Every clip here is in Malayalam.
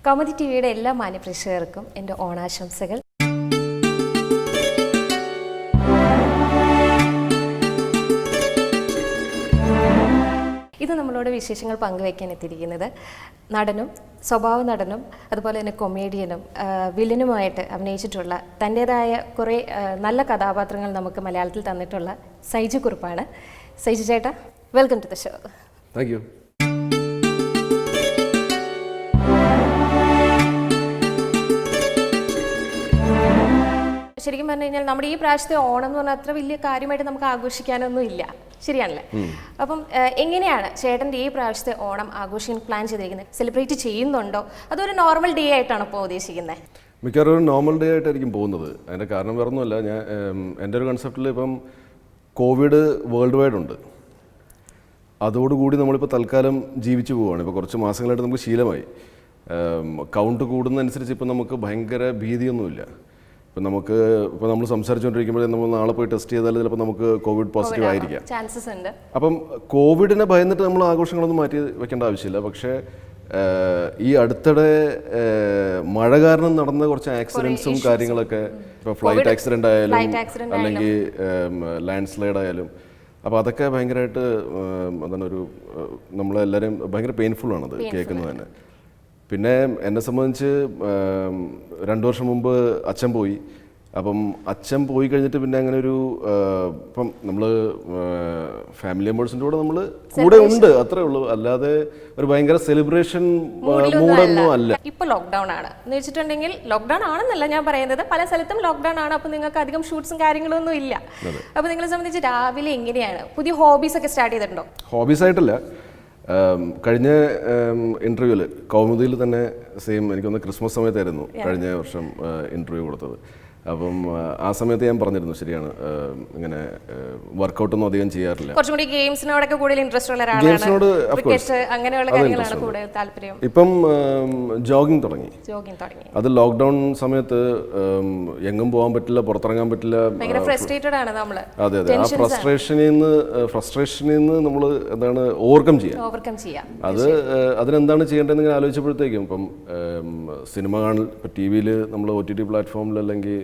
കൗമുദി ടിവിയുടെ എല്ലാ മാന്യപ്രേക്ഷകർക്കും എൻ്റെ ഓണാശംസകൾ. ഇത് നമ്മളോട് വിശേഷങ്ങൾ പങ്കുവയ്ക്കാൻ എത്തിയിരിക്കുന്നത് നടനും സ്വഭാവ നടനും അതുപോലെ തന്നെ കൊമേഡിയനും വില്ലനുമായിട്ട് അഭിനയിച്ചിട്ടുള്ള തൻ്റേതായ കുറേ നല്ല കഥാപാത്രങ്ങൾ നമുക്ക് മലയാളത്തിൽ തന്നിട്ടുള്ള സൈജു കുറുപ്പാണ്. സൈജു ചേട്ടാ, welcome to the show. Thank you. ശരിക്കും പറഞ്ഞു കഴിഞ്ഞാൽ നമ്മുടെ ഈ പ്രാവശ്യത്തെ ഓണം എന്ന് പറഞ്ഞാൽ അത്ര വലിയ കാര്യമായിട്ട് നമുക്ക് ആഘോഷിക്കാനൊന്നും ഇല്ല, ശരിയാണല്ലേ? അപ്പം എങ്ങനെയാണ് ചേട്ടൻ്റെ ഈ പ്രാവശ്യത്തെ ഓണം ആഘോഷിക്കാൻ പ്ലാൻ ചെയ്തിരിക്കുന്നത്? സെലിബ്രേറ്റ് ചെയ്യുന്നുണ്ടോ അതൊരു നോർമൽ ഡേ ആയിട്ടാണ് ഇപ്പോൾ ഉദ്ദേശിക്കുന്നത്? മിക്കവാറും ഒരു നോർമൽ ഡേ ആയിട്ടായിരിക്കും പോകുന്നത്. അതിൻ്റെ കാരണം വേറെ ഒന്നുമല്ല, എൻ്റെ ഒരു കൺസെപ്റ്റിൽ ഇപ്പം കോവിഡ് വേൾഡ് വൈഡ് ഉണ്ട്. അതോടുകൂടി നമ്മളിപ്പോൾ തൽക്കാലം ജീവിച്ചു പോവുകയാണ്. ഇപ്പോൾ കുറച്ച് മാസങ്ങളായിട്ട് നമുക്ക് ശീലമായി. കൗണ്ട് കൂടുന്നതനുസരിച്ച് ഇപ്പം നമുക്ക് ഭയങ്കര ഭീതിയൊന്നുമില്ല. ഇപ്പം നമ്മൾ സംസാരിച്ചുകൊണ്ടിരിക്കുമ്പോഴേ നമ്മൾ നാളെ പോയി ടെസ്റ്റ് ചെയ്താൽ ചിലപ്പോൾ നമുക്ക് കോവിഡ് പോസിറ്റീവ് ആയിരിക്കാം. ചാൻസസ് ഉണ്ട്. അപ്പം കോവിഡിനെ ഭയന്നിട്ട് നമ്മൾ ആഘോഷങ്ങളൊന്നും മാറ്റി വെക്കേണ്ട ആവശ്യമില്ല. പക്ഷേ ഈ അടുത്തിടെ മഴ കാരണം നടന്ന കുറച്ച് ആക്സിഡൻസും കാര്യങ്ങളൊക്കെ, ഇപ്പോൾ ഫ്ലൈറ്റ് ആക്സിഡൻ്റ് ആയാലും അല്ലെങ്കിൽ ലാൻഡ് സ്ലൈഡ് ആയാലും, അപ്പോൾ അതൊക്കെ ഭയങ്കരമായിട്ട് നമ്മളെല്ലാവരും ഭയങ്കര പെയിൻഫുള്ളാണത് കേൾക്കുന്നത് തന്നെ. പിന്നെ എന്നെ സംബന്ധിച്ച് 2 വർഷം മുമ്പ് അച്ഛൻ പോയി. അപ്പം അച്ഛൻ പോയി കഴിഞ്ഞിട്ട് പിന്നെ അങ്ങനെ ഒരു ഇപ്പം നമ്മൾ ഫാമിലി മെമ്പേഴ്സിൻ്റെ കൂടെ നമ്മൾ കൂടെ ഉണ്ട്, അത്രേ ഉള്ളൂ. അല്ലാതെ ഒരു ഭയങ്കര സെലിബ്രേഷൻ മൂഡൊന്നും അല്ല. ഇപ്പൊ ലോക്ക്ഡൌൺ ആണ് എന്ന് വെച്ചിട്ടുണ്ടെങ്കിൽ, ലോക്ക്ഡൌൺ ആണെന്നല്ല ഞാൻ പറയുന്നത്, പല സ്ഥലത്തും ലോക്ക്ഡൌൺ ആണ്. അപ്പൊ നിങ്ങൾക്ക് അധികം ഷൂട്ട്സും കാര്യങ്ങളൊന്നും ഇല്ല. അപ്പൊ നിങ്ങളെ സംബന്ധിച്ച് രാവിലെ എങ്ങനെയാണ്? പുതിയ ഹോബീസ് ഒക്കെ സ്റ്റാർട്ട് ചെയ്തിട്ടുണ്ടോ? ഹോബീസ് ആയിട്ടല്ല, കഴിഞ്ഞ ഇൻ്റർവ്യൂവിൽ കൗമുദിയിൽ തന്നെ സെയിം, എനിക്കൊന്ന് ക്രിസ്മസ് സമയത്തായിരുന്നു കഴിഞ്ഞ വർഷം ഇൻ്റർവ്യൂ കൊടുത്തത്. അപ്പം ആ സമയത്ത് ഞാൻ പറഞ്ഞിരുന്നു, ശരിയാണ്, ഇങ്ങനെ വർക്കൗട്ടൊന്നും അധികം ചെയ്യാറില്ല. കുറച്ചുകൂടി ഗെയിംസിനോടൊക്കെ കൂടുതൽ ഇൻട്രസ്റ്റ് ഉള്ള ഒരാളാണ്. ഗെയിംസിനോട് അങ്ങനെയുള്ള കാര്യങ്ങളാണ് കൂടുതൽ താല്പര്യം. ഇപ്പം ജോഗിങ് തുടങ്ങി. അത് ലോക്ക്ഡൗൺ സമയത്ത് എങ്ങും പോകാൻ പറ്റില്ല, പുറത്തിറങ്ങാൻ പറ്റില്ല. ഭയങ്കര ഫ്രസ്ട്രേറ്റഡ് ആണ് നമ്മൾ. അതെ അതെ, ആ ഫ്രസ്ട്രേഷനിൽ നിന്ന് നമ്മൾ എന്താണ് ഓവർകം ചെയ്യാം. അതിനെന്താണ് ചെയ്യേണ്ടതെന്ന് ഇങ്ങനെ ആലോചിച്ചപ്പോഴത്തേക്കും ഇപ്പം സിനിമ കാണൽ, ഇപ്പം ടി വിയിൽ നമ്മൾ OTT പ്ലാറ്റ്ഫോമിൽ അല്ലെങ്കിൽ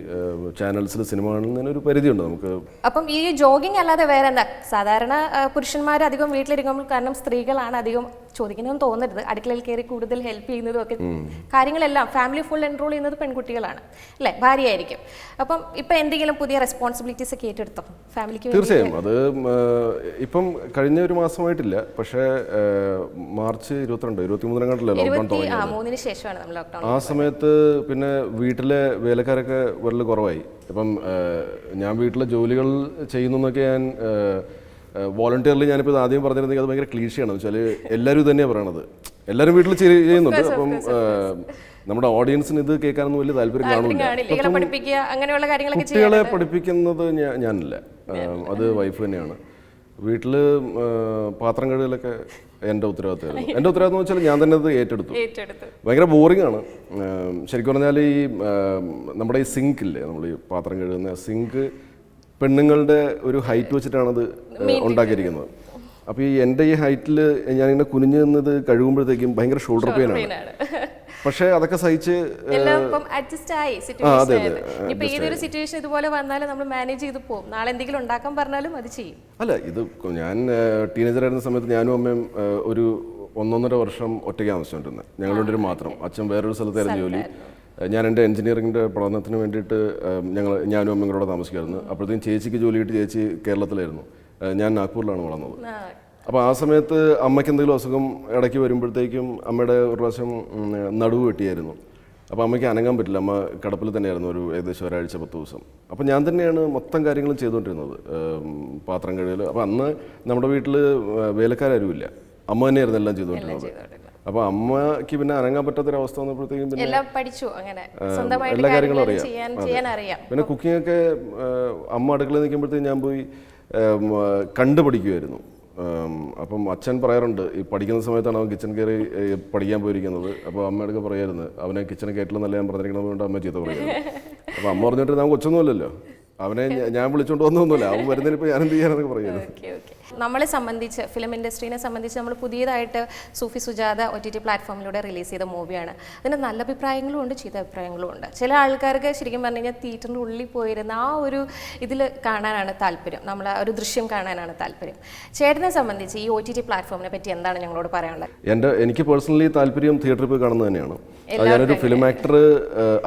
ചാനൽസിൽ സിനിമ കാണുന്നതിന് ഒരു പരിധിയുണ്ട് നമുക്ക്. അപ്പം ഈ ജോഗിങ് അല്ലാതെ വേറെ എന്താ? സാധാരണ പുരുഷന്മാർ അധികം വീട്ടിലിരിക്കുമ്പോൾ, കാരണം സ്ത്രീകളാണ് അധികം ചോദിക്കണമെന്ന് തോന്നരുത്, അടുക്കളയിൽ കയറി കൂടുതൽ ഹെൽപ്പ് ചെയ്യുന്നതും ഒക്കെ കാര്യങ്ങളെല്ലാം ഫാമിലി ഫുൾ എൻറോൾ ചെയ്യുന്നത് പെൺകുട്ടികളാണ് അല്ലേ, ഭാര്യയായിരിക്കും. അപ്പം ഇപ്പം എന്തെങ്കിലും പുതിയ റെസ്പോൺസിബിലിറ്റീസ് ഒക്കെ ഏറ്റെടുത്തോ ഫാമിലിക്ക്? തീർച്ചയായും. അത് ഇപ്പം കഴിഞ്ഞ ഒരു മാസമായിട്ടില്ല, പക്ഷേ മാർച്ച് 23-23 ലോക്ക്ഡൗൺ തുടങ്ങി. ശേഷമാണ് നമ്മൾ ലോക്ക്ഡൗൺ. ആ സമയത്ത് പിന്നെ വീട്ടിലെ വേലക്കാരൊക്കെ വരൽ കുറവായി. ഇപ്പം ഞാൻ വീട്ടിലെ ജോലികൾ ചെയ്യുന്നതൊക്കെ ഞാൻ വോളണ്ടിയർലി, ഞാനിപ്പോൾ ഇത് ആദ്യം പറഞ്ഞിരുന്നെങ്കിൽ അത് ഭയങ്കര ക്ലീഷയാണ് വെച്ചാൽ എല്ലാവരും ഇത് തന്നെയാണ് പറയണത്. എല്ലാവരും വീട്ടിൽ ചെയ്യുന്നുണ്ട്. അപ്പം നമ്മുടെ ഓഡിയൻസിന് ഇത് കേൾക്കാനൊന്നും വലിയ താല്പര്യം കാണില്ല. കുട്ടികളെ പഠിപ്പിക്കുന്നത് ഞാനില്ല, അത് വൈഫ് തന്നെയാണ്. വീട്ടിൽ പാത്രം കഴുകലൊക്കെ എൻ്റെ ഉത്തരവാദിത്തമായിരുന്നു. എൻ്റെ ഉത്തരവാദിത്തം എന്ന് വെച്ചാൽ ഞാൻ തന്നെ അത് ഏറ്റെടുത്തു. ഭയങ്കര ബോറിംഗ് ആണ് ശരിക്കും പറഞ്ഞാൽ. ഈ നമ്മുടെ ഈ സിങ്ക് ഇല്ലേ, നമ്മൾ ഈ പാത്രം കഴുകുന്ന സിങ്ക്, പെണ്ണുങ്ങളുടെ ഒരു ഹൈറ്റ് വെച്ചിട്ടാണത് ഉണ്ടാക്കിയിരിക്കുന്നത്. അപ്പോൾ ഈ എൻ്റെ ഈ ഹൈറ്റിൽ ഞാനിങ്ങനെ കുനിഞ്ഞു നിന്നത് കഴുകുമ്പോഴത്തേക്കും ഭയങ്കര ഷോൾഡർ പെയിൻ ആണ്. പക്ഷേ അതൊക്കെ സഹിച്ച് അഡ്ജസ്റ്റ് ആയി. ഇപ്പൊ ഏതൊരു സിറ്റുവേഷൻ ഇതുപോലെ വന്നാലും നമ്മൾ മാനേജ് ചെയ്ത് പോകും. നാളെ എന്തെങ്കിലും ഉണ്ടാക്കാൻ പറഞ്ഞാലും അത് ചെയ്യും. അല്ല, ഇത് ഞാൻ ടീനേജർ ആയിരുന്ന സമയത്ത് ഞാനും അമ്മയും ഒരു 1.5 വർഷം ഒറ്റയ്ക്ക് താമസിച്ചുകൊണ്ടിരുന്നത്. ഞങ്ങളുടെ ഒരു മാത്രം. അച്ഛൻ വേറൊരു സ്ഥലത്തായിരുന്നു ജോലി. ഞാൻ എൻ്റെ എഞ്ചിനീയറിംഗിൻ്റെ പഠനത്തിന് വേണ്ടിയിട്ട് ഞാനും അമ്മയും കൂടെ താമസിക്കുമായിരുന്നു. അപ്പോഴത്തേക്കും ചേച്ചിക്ക് ജോലി കിട്ടി. ചേച്ചി കേരളത്തിലായിരുന്നു, ഞാൻ നാഗ്പൂരിലാണ് വളർന്നത്. അപ്പോൾ ആ സമയത്ത് അമ്മയ്ക്ക് എന്തെങ്കിലും അസുഖം ഇടയ്ക്ക് വരുമ്പോഴത്തേക്കും അമ്മയുടെ ഒരു പ്രാവശ്യം നടുവ് വെട്ടിയായിരുന്നു. അപ്പോൾ അമ്മയ്ക്ക് അനങ്ങാൻ പറ്റില്ല. അമ്മ കിടപ്പിൽ തന്നെയായിരുന്നു ഒരു ഏകദേശം ഒരാഴ്ച 10 ദിവസം. അപ്പോൾ ഞാൻ തന്നെയാണ് മൊത്തം കാര്യങ്ങളും ചെയ്തുകൊണ്ടിരുന്നത്, പാത്രം കഴുകൽ. അപ്പോൾ അന്ന് നമ്മുടെ വീട്ടിൽ വേലക്കാരുമില്ല, അമ്മ തന്നെയായിരുന്നു എല്ലാം ചെയ്തുകൊണ്ടിരുന്നത്. അപ്പോൾ അമ്മയ്ക്ക് പിന്നെ അനങ്ങാൻ പറ്റാത്തൊരവസ്ഥ വന്നപ്പോഴത്തേക്കും പിന്നെ എല്ലാ കാര്യങ്ങളും അറിയാം. പിന്നെ കുക്കിംഗ് ഒക്കെ അമ്മ അടുക്കളയിൽ നിൽക്കുമ്പോഴത്തേക്കും ഞാൻ പോയി കണ്ടുപഠിക്കുമായിരുന്നു. അപ്പം അച്ഛൻ പറയാറുണ്ട്, ഈ പഠിക്കുന്ന സമയത്താണ് അവൻ കിച്ചൺ കയറി പഠിക്കാൻ പോയിരിക്കുന്നത്. അപ്പോൾ അമ്മയൊക്കെ പറയായിരുന്നു, അവനെ കിച്ചൺ കയറ്റിൽ നല്ല ഞാൻ പറഞ്ഞിരിക്കുന്നത് കൊണ്ട് അമ്മ ചീത്ത പറയുന്നത്. അപ്പോൾ അമ്മ പറഞ്ഞിട്ട് നമുക്ക് കൊച്ചൊന്നുമില്ലല്ലോ, അവനെ ഞാൻ വിളിച്ചോണ്ട് വന്നൊന്നുമില്ല, അവൻ വരുന്നതിന് ഇപ്പോൾ ഞാൻ എന്ത് ചെയ്യാനൊക്കെ പറയുന്നത്. Okay okay. നമ്മളെ സംബന്ധിച്ച് ഫിലിം ഇൻഡസ്ട്രീനെ സംബന്ധിച്ച് നമ്മൾ പുതിയതായിട്ട് സൂഫി സുജാത OTT പ്ലാറ്റ്ഫോമിലൂടെ റിലീസ് ചെയ്ത മൂവിയാണ്. അതിന് നല്ല അഭിപ്രായങ്ങളും ഉണ്ട്, ചീത്ത അഭിപ്രായങ്ങളും ഉണ്ട്. ചില ആൾക്കാർക്ക് ശരിക്കും പറഞ്ഞു കഴിഞ്ഞാൽ തിയേറ്ററിൻ്റെ ഉള്ളിൽ പോയിരുന്ന ആ ഒരു ഇതിൽ കാണാനാണ് താല്പര്യം, നമ്മൾ ഒരു ദൃശ്യം കാണാനാണ് താല്പര്യം. ചേട്ടനെ സംബന്ധിച്ച് ഈ OTT പ്ലാറ്റ്ഫോമിനെ പറ്റി എന്താണ് ഞങ്ങളോട് പറയാനുള്ളത്? എനിക്ക് പേഴ്സണലി താല്പര്യം തിയേറ്ററിൽ പോയി കാണുന്നത് തന്നെയാണ്. ഞാനൊരു ഫിലിം ആക്ടർ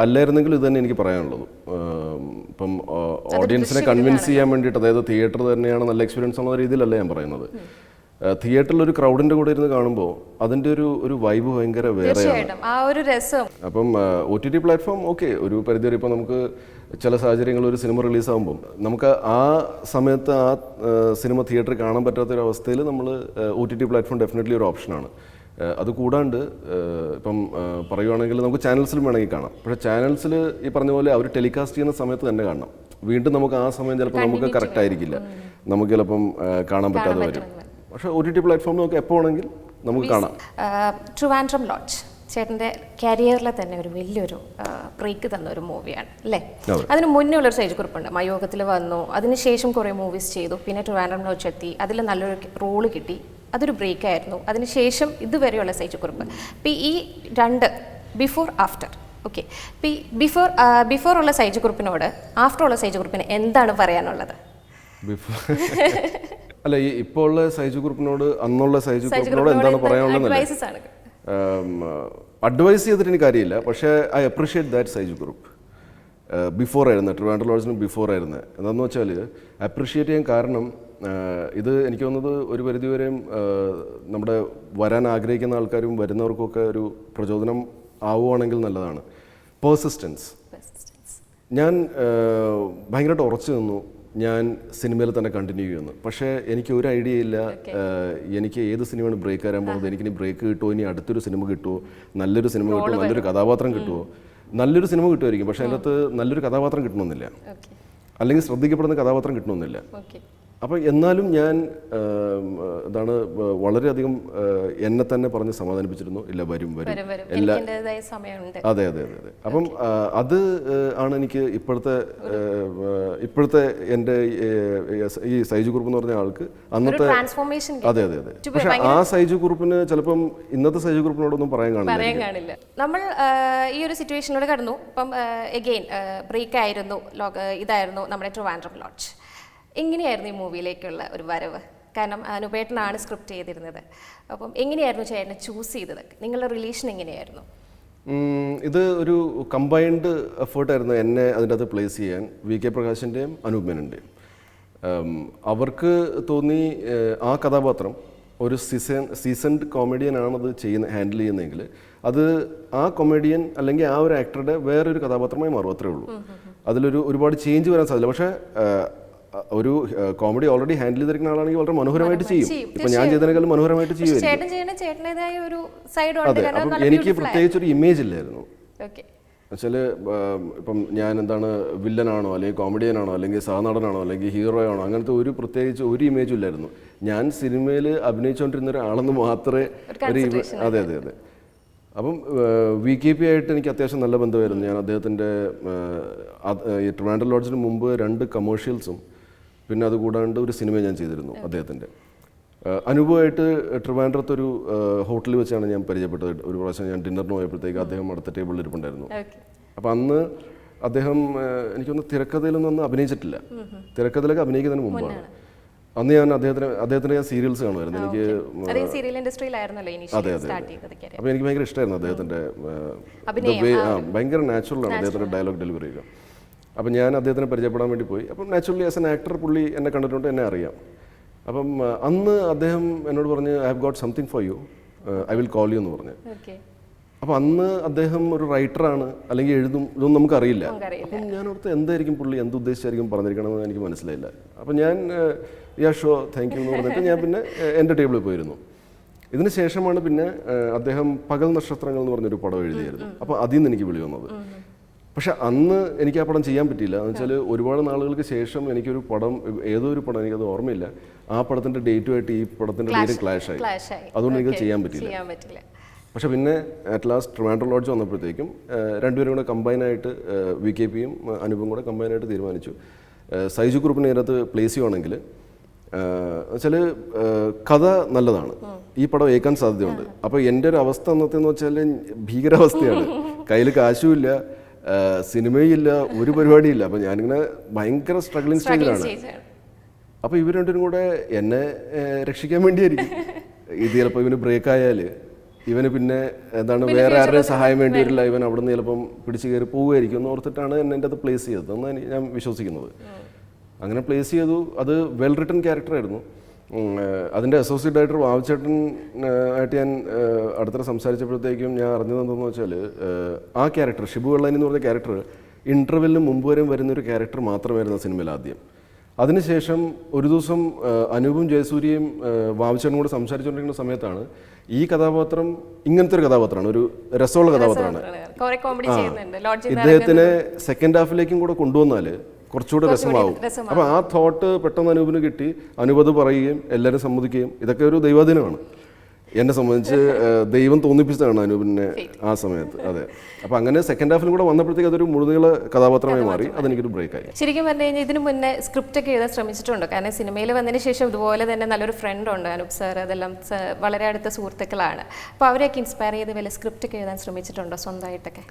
അല്ലായിരുന്നെങ്കിൽ ഇത് തന്നെ എനിക്ക് പറയാനുള്ളത്. ഇപ്പം ഓഡിയൻസിനെ കൺവിൻസ് ചെയ്യാൻ വേണ്ടിയിട്ട്, അതായത് തിയേറ്റർ തന്നെയാണ് നല്ല എക്സ്പീരിയൻസ് എന്ന രീതിയിലല്ല ഞാൻ പറയുന്നത്. തിയേറ്ററിൽ ഒരു ക്രൗഡിന്റെ കൂടെ ഇരുന്ന് കാണുമ്പോൾ അതിന്റെ ഒരു വൈബ് ഭയങ്കര വേറെയാണ്. അപ്പം OTT പ്ലാറ്റ്ഫോം ഓക്കെ, ഒരു പരിധി വരെ ഇപ്പോൾ നമുക്ക് ചില സാഹചര്യങ്ങളിൽ ഒരു സിനിമ റിലീസാകുമ്പം നമുക്ക് ആ സമയത്ത് ആ സിനിമ തിയേറ്ററിൽ കാണാൻ പറ്റാത്തൊരവസ്ഥയിൽ നമ്മൾ OTT പ്ലാറ്റ്ഫോം ഡെഫിനറ്റ്ലി ഒരു ഓപ്ഷനാണ്. അത് കൂടാണ്ട് ഇപ്പം പറയുവാണെങ്കിൽ നമുക്ക് ചാനൽസിലും വേണമെങ്കിൽ കാണാം. പക്ഷേ ചാനൽസിൽ ഈ പറഞ്ഞ പോലെ അവർ ടെലികാസ്റ്റ് ചെയ്യുന്ന സമയത്ത് തന്നെ കാണണം. വീണ്ടും നമുക്ക് ആ സമയം ചിലപ്പോൾ നമുക്ക് കറക്റ്റ് ആയിരിക്കില്ല, നമുക്ക് ചിലപ്പം കാണാൻ പറ്റാതെ വരും. പക്ഷേ OTT പ്ലാറ്റ്ഫോം നമുക്ക് എപ്പോൾ വേണമെങ്കിൽ നമുക്ക് കാണാം. ട്രിവാൻഡ്രം ലോഡ്ജ് ചേട്ടൻ്റെ കരിയറിലെ തന്നെ ഒരു വലിയൊരു ബ്രേക്ക് തന്ന ഒരു മൂവിയാണ് അല്ലേ? അതിന് മുന്നേ ഉള്ളൊരു സ്റ്റേജ് കുറിപ്പുണ്ട്, മയോഗത്തിൽ വന്നു, അതിനുശേഷം കുറേ മൂവീസ് ചെയ്തു, പിന്നെ ട്രിവാൻഡ്രം ലോഡ്ജ് എത്തി, അതിൽ നല്ലൊരു റോള് കിട്ടി, അതൊരു ബ്രേക്ക് ആയിരുന്നു. അതിനുശേഷം ഇതുവരെയുള്ള സ്റ്റേജ് കുറിപ്പ്, ഇപ്പം ഈ രണ്ട് ബിഫോർ ആഫ്റ്റർ, ഓക്കെ, ബിഫോർ ഉള്ള സൈജ് ഗ്രൂപ്പിനോട് ആഫ്റ്റർ ഉള്ള സൈജ് ഗ്രൂപ്പിന് എന്താണ് പറയാനുള്ളത്? അല്ല, ഈ ഇപ്പോൾ ഉള്ള സൈജ് ഗ്രൂപ്പിനോട് അന്നുള്ള സൈജ് ഗ്രൂപ്പിനോട് എന്താണ് പറയാനുള്ളത്? അഡ്വൈസ് ചെയ്തിട്ട് എനിക്ക് കാര്യമില്ല, പക്ഷേ I appreciate that Saij group. Before ആയിരുന്നു, ട്രിവാൻഡ്രം ലോഡ്ജിന് ബിഫോർ ആയിരുന്നു. എന്താണെന്ന് വെച്ചാൽ അപ്രീഷിയേറ്റ് ചെയ്യാൻ കാരണം, ഇത് എനിക്ക് തോന്നുന്നത് ഒരു പരിധിവരെയും നമ്മുടെ വരാൻ ആഗ്രഹിക്കുന്ന ആൾക്കാരും വരുന്നവർക്കൊക്കെ ഒരു പ്രചോദനം ആവുകയാണെങ്കിൽ നല്ലതാണ്. പേഴ്സിസ്റ്റൻസ്. ഞാൻ ഭയങ്കരമായിട്ട് ഉറച്ചു നിന്നു, ഞാൻ സിനിമയിൽ തന്നെ കണ്ടിന്യൂ ചെയ്യുന്നു. പക്ഷേ എനിക്ക് ഒരു ഐഡിയ ഇല്ല എനിക്ക് ഏത് സിനിമയാണ് ബ്രേക്ക് വരാൻ പോകുന്നത്, എനിക്കിനി ബ്രേക്ക് കിട്ടുമോ, ഇനി അടുത്തൊരു സിനിമ കിട്ടുമോ, നല്ലൊരു സിനിമ കിട്ടുമോ, നല്ലൊരു കഥാപാത്രം കിട്ടുമോ. നല്ലൊരു സിനിമ കിട്ടുമായിരിക്കും, പക്ഷേ അതിൻ്റെ അകത്ത് നല്ലൊരു കഥാപാത്രം കിട്ടണമെന്നില്ല, അല്ലെങ്കിൽ ശ്രദ്ധിക്കപ്പെടുന്ന കഥാപാത്രം കിട്ടണമെന്നില്ല. അപ്പോൾ എന്നാലും ഞാൻ ഇതാണ് വളരെയധികം എന്നെ തന്നെ പറഞ്ഞ് സമാധാനിപ്പിച്ചിരുന്നു, ഇല്ല വരും എല്ലാ. അതെ അതെ അതെ അതെ. അപ്പം അത് ആണ് എനിക്ക് ഇപ്പോഴത്തെ എൻ്റെ ഈ സൈജു ഗ്രൂപ്പ് എന്ന് പറഞ്ഞ ആൾക്ക് അന്നത്തെ. അതെ അതെ അതെ. പക്ഷെ ആ സൈജു ഗ്രൂപ്പിന് ചിലപ്പം ഇന്നത്തെ സൈജു ഗ്രൂപ്പിനോടൊന്നും പറയാൻ കാണില്ല. നമ്മൾ ഈ ഒരു സിറ്റുവേഷനിലൂടെ കടന്നു. ഇപ്പം എഗെയിൻ ബ്രേക്ക് ആയിരുന്നു, ഇതായിരുന്നു നമ്മുടെ ട്രിവാൻഡ്രം ലോഡ്ജ്. എങ്ങനെയായിരുന്നു ഈ മൂവിയിലേക്കുള്ള ഒരു വരവ്? കാരണം അനുപേട്ടനാണ് സ്ക്രിപ്റ്റ് ചെയ്തിരുന്നത്. അപ്പം എങ്ങനെയായിരുന്നു ചേട്ടനെ ചൂസ് ചെയ്തത്? നിങ്ങളുടെ റിലേഷൻ എങ്ങനെയായിരുന്നു? ഇത് ഒരു കമ്പൈൻഡ് എഫേർട്ടായിരുന്നു എന്നെ അതിൻ്റെ അകത്ത് പ്ലേസ് ചെയ്യാൻ. VK പ്രകാശിൻ്റെയും അനൂപ്. അവർക്ക് തോന്നി ആ കഥാപാത്രം ഒരു സീസൺഡ് കോമഡിയൻ ആണത് ഹാൻഡിൽ ചെയ്യുന്നതെങ്കിൽ അത് ആ കൊമേഡിയൻ അല്ലെങ്കിൽ ആ ഒരു ആക്ടറുടെ വേറൊരു കഥാപാത്രമായി മാറും, അത്രേ ഉള്ളൂ. ഒരുപാട് ചേഞ്ച് വരാൻ സാധ്യത. പക്ഷേ ഒരു കോമഡി ഓൾറെഡി ഹാൻഡിൽ ചെയ്തിരിക്കുന്ന ആളാണെങ്കിൽ വളരെ മനോഹരമായിട്ട് ചെയ്യും. ഇപ്പൊ ഞാൻ ചെയ്തതിനേക്കാളും മനോഹരമായിട്ട് ചെയ്യുമായിരിക്കും. അതെ. അപ്പം എനിക്ക് പ്രത്യേകിച്ച് ഒരു ഇമേജ് ഇല്ലായിരുന്നു. എന്നുവെച്ചാൽ ഇപ്പം ഞാൻ എന്താണ്, വില്ലനാണോ അല്ലെങ്കിൽ കോമഡിയനാണോ അല്ലെങ്കിൽ സഹനടനാണോ അല്ലെങ്കിൽ ഹീറോ ആണോ, അങ്ങനത്തെ പ്രത്യേകിച്ച് ഒരു ഇമേജും ഇല്ലായിരുന്നു. ഞാൻ സിനിമയിൽ അഭിനയിച്ചുകൊണ്ടിരുന്ന ഒരാളെന്ന് മാത്രമേ അതെ അതെ അതെ. അപ്പം VKP ആയിട്ട് എനിക്ക് അത്യാവശ്യം നല്ല ബന്ധമായിരുന്നു. ഞാൻ അദ്ദേഹത്തിൻ്റെ ഈ ട്രിവാൻഡ്രം ലോഡ്ജിന് മുമ്പ് 2 കമേഴ്ഷ്യൽസും പിന്നെ അതുകൂടാണ്ട് ഒരു സിനിമ ഞാൻ ചെയ്തിരുന്നു അദ്ദേഹത്തിൻ്റെ. അനുഭവമായിട്ട് ട്രിവാൻഡ്രത്തൊരു ഹോട്ടലിൽ വെച്ചാണ് ഞാൻ പരിചയപ്പെട്ടത്. ഒരു പ്രാവശ്യം ഞാൻ ഡിന്നറിന് പോയപ്പോഴത്തേക്ക് അദ്ദേഹം അടുത്ത ടേബിളിൽ ഇരിപ്പുണ്ടായിരുന്നു. അപ്പം അന്ന് അദ്ദേഹം എനിക്കൊന്ന് തിരക്കഥയിലൊന്നും അഭിനയിച്ചിട്ടില്ല, തിരക്കഥയിലൊക്കെ അഭിനയിക്കുന്നതിന് മുമ്പാണ്. അന്ന് ഞാൻ അദ്ദേഹത്തിന് ഞാൻ സീരിയൽസ് കാണുമായിരുന്നു. എനിക്ക് അതെ അതെ. അപ്പോൾ എനിക്ക് ഭയങ്കര ഇഷ്ടമായിരുന്നു അദ്ദേഹത്തിൻ്റെ ഭയങ്കര നാച്ചുറലാണ് അദ്ദേഹത്തിൻ്റെ ഡയലോഗ് ഡെലിവറി ചെയ്യുക. അപ്പം ഞാൻ അദ്ദേഹത്തിനെ പരിചയപ്പെടാൻ വേണ്ടി പോയി. അപ്പം നാച്ചുറലി ആസ് എൻ ആക്ടർ പുള്ളി എന്നെ കണ്ടിട്ടുണ്ട്, എന്നെ അറിയാം. അപ്പം അന്ന് അദ്ദേഹം എന്നോട് പറഞ്ഞ് I have got something for you, I will call you എന്ന് പറഞ്ഞു. അപ്പോൾ അന്ന് അദ്ദേഹം ഒരു റൈറ്ററാണ്, അല്ലെങ്കിൽ എഴുതും, ഇതൊന്നും നമുക്കറിയില്ല. അപ്പം ഞാനോർത്ത് എന്തായിരിക്കും പുള്ളി എന്തുദ്ദേശിച്ചായിരിക്കും പറഞ്ഞിരിക്കണമെന്ന് എനിക്ക് മനസ്സിലായില്ല. അപ്പം ഞാൻ ഷോ താങ്ക് യു എന്ന് പറഞ്ഞിട്ട് ഞാൻ പിന്നെ എൻ്റെ ടേബിളിൽ പോയിരുന്നു. ഇതിന് ശേഷമാണ് പിന്നെ അദ്ദേഹം പകൽ നക്ഷത്രങ്ങൾ എന്ന് പറഞ്ഞൊരു പടം എഴുതിയായിരുന്നു. അപ്പോൾ അതിൽ നിന്ന് എനിക്ക് വിളി വന്നത്. പക്ഷെ അന്ന് എനിക്ക് ആ പടം ചെയ്യാൻ പറ്റിയില്ല. എന്ന് വെച്ചാൽ ഒരുപാട് നാളുകൾക്ക് ശേഷം എനിക്കൊരു പടം, ഏതോ ഒരു പടം, എനിക്കത് ഓർമ്മയില്ല, ആ പടത്തിൻ്റെ ഡേറ്റുമായിട്ട് ഈ പടത്തിൻ്റെ ഡേറ്റ് ക്ലാഷ് ആയി. അതുകൊണ്ട് എനിക്ക് ചെയ്യാൻ പറ്റിയില്ല. പക്ഷെ പിന്നെ അറ്റ് ലാസ്റ്റ് ട്രിവാൻഡ്രം ലോഡ്ജ് വന്നപ്പോഴത്തേക്കും രണ്ടുപേരും കൂടെ കമ്പൈനായിട്ട് VKPയും അനൂപും കൂടെ കമ്പൈനായിട്ട് തീരുമാനിച്ചു സൈജു ഗ്രൂപ്പിനെ ഇതിനകത്ത് പ്ലേസ് ചെയ്യുവാണെങ്കിൽ വെച്ചാൽ കഥ നല്ലതാണ്, ഈ പടം ഏൽക്കാൻ സാധ്യതയുണ്ട്. അപ്പോൾ എൻ്റെ ഒരു അവസ്ഥ അന്നത്തെന്ന് വെച്ചാൽ ഭീകരാവസ്ഥയാണ്. കയ്യിൽ കാശുമില്ല, സിനിമയില്ല, ഒരു പരിപാടിയില്ല. അപ്പോൾ ഞാനിങ്ങനെ ഭയങ്കര സ്ട്രഗ്ലിംഗ് സ്റ്റേജിലാണ്. അപ്പോൾ ഇവർ രണ്ടും കൂടെ എന്നെ രക്ഷിക്കാൻ വേണ്ടിയായിരിക്കും. ഇത് ചിലപ്പോൾ ഇവന് ബ്രേക്ക് ആയാൽ ഇവന് പിന്നെ എന്താണ് വേറെ ആരുടെയും സഹായം വേണ്ടി വരില്ല, ഇവൻ അവിടെ നിന്ന് ചിലപ്പം പിടിച്ചു കയറി പോവുമായിരിക്കും എന്ന് ഓർത്തിട്ടാണ് എന്നെ എൻ്റെ അത് പ്ലേസ് ചെയ്തതെന്നാണ് ഞാൻ വിശ്വസിക്കുന്നത്. അങ്ങനെ പ്ലേസ് ചെയ്തു. അത് വെൽ റിട്ടൺ ക്യാരക്ടറായിരുന്നു. അതിൻ്റെ അസോസിയേറ്റ് ഡയറക്ടർ വാവച്ചേട്ടൻ ആയിട്ട് ഞാൻ അടുത്തിടെ സംസാരിച്ചപ്പോഴത്തേക്കും ഞാൻ അറിഞ്ഞത് എന്താണെന്ന് വെച്ചാൽ ആ ക്യാരക്ടർ ഷിബു വെള്ളാനി എന്ന് പറഞ്ഞ ക്യാരക്ടർ ഇൻ്റർവെല്ലിന് മുമ്പ് വരെ വരുന്നൊരു ക്യാരക്ടർ മാത്രമായിരുന്നു ആ സിനിമയിൽ ആദ്യം. അതിനുശേഷം ഒരു ദിവസം അനൂപും ജയസൂര്യയും വാവച്ചേട്ടനും കൂടെ സംസാരിച്ചുകൊണ്ടിരിക്കുന്ന സമയത്താണ് ഈ കഥാപാത്രം ഇങ്ങനത്തെ ഒരു കഥാപാത്രമാണ്, ഒരു രസമുള്ള കഥാപാത്രമാണ്. ഇദ്ദേഹത്തിനെ സെക്കൻഡ് ഹാഫിലേക്കും കൂടെ കൊണ്ടുവന്നാൽ കുറച്ചുകൂടെ രസമാവും. അപ്പോൾ ആ തോട്ട് പെട്ടെന്ന് അനൂപിന് കിട്ടി. അനൂപ് അത് പറയുകയും എല്ലാവരും സമ്മതിക്കുകയും, ഇതൊക്കെ ഒരു ദൈവാധീനമാണ്. എന്നെ സംബന്ധിച്ച് ദൈവം തോന്നിപ്പിച്ചതാണ് അനൂപിനെ ആ സമയത്ത്. അതെ. അപ്പോൾ അങ്ങനെ സെക്കൻഡ് ഹാഫിലും കൂടെ വന്നപ്പോഴത്തേക്ക് അതൊരു മുഴുനീള കഥാപാത്രമായി മാറി. അതെനിക്കൊരു ബ്രേക്കായി. ശരിക്കും പറഞ്ഞു കഴിഞ്ഞാൽ ഇതിനു മുന്നേ സ്ക്രിപ്റ്റ് ഒക്കെ എഴുതാൻ ശ്രമിച്ചിട്ടുണ്ട്. കാരണം സിനിമയിൽ വന്നതിന് ശേഷം ഇതുപോലെ തന്നെ നല്ലൊരു ഫ്രണ്ട് ഉണ്ട് അനൂപ് സാർ, അതെല്ലാം വളരെ അടുത്ത സുഹൃത്തുക്കളാണ്. അപ്പോൾ അവരെയൊക്കെ ഇൻസ്പയർ ചെയ്ത് വല്ല സ്ക്രിപ്റ്റ് ഒക്കെ എഴുതാൻ ശ്രമിച്ചിട്ടുണ്ടോ സ്വന്തമായിട്ടൊക്കെ?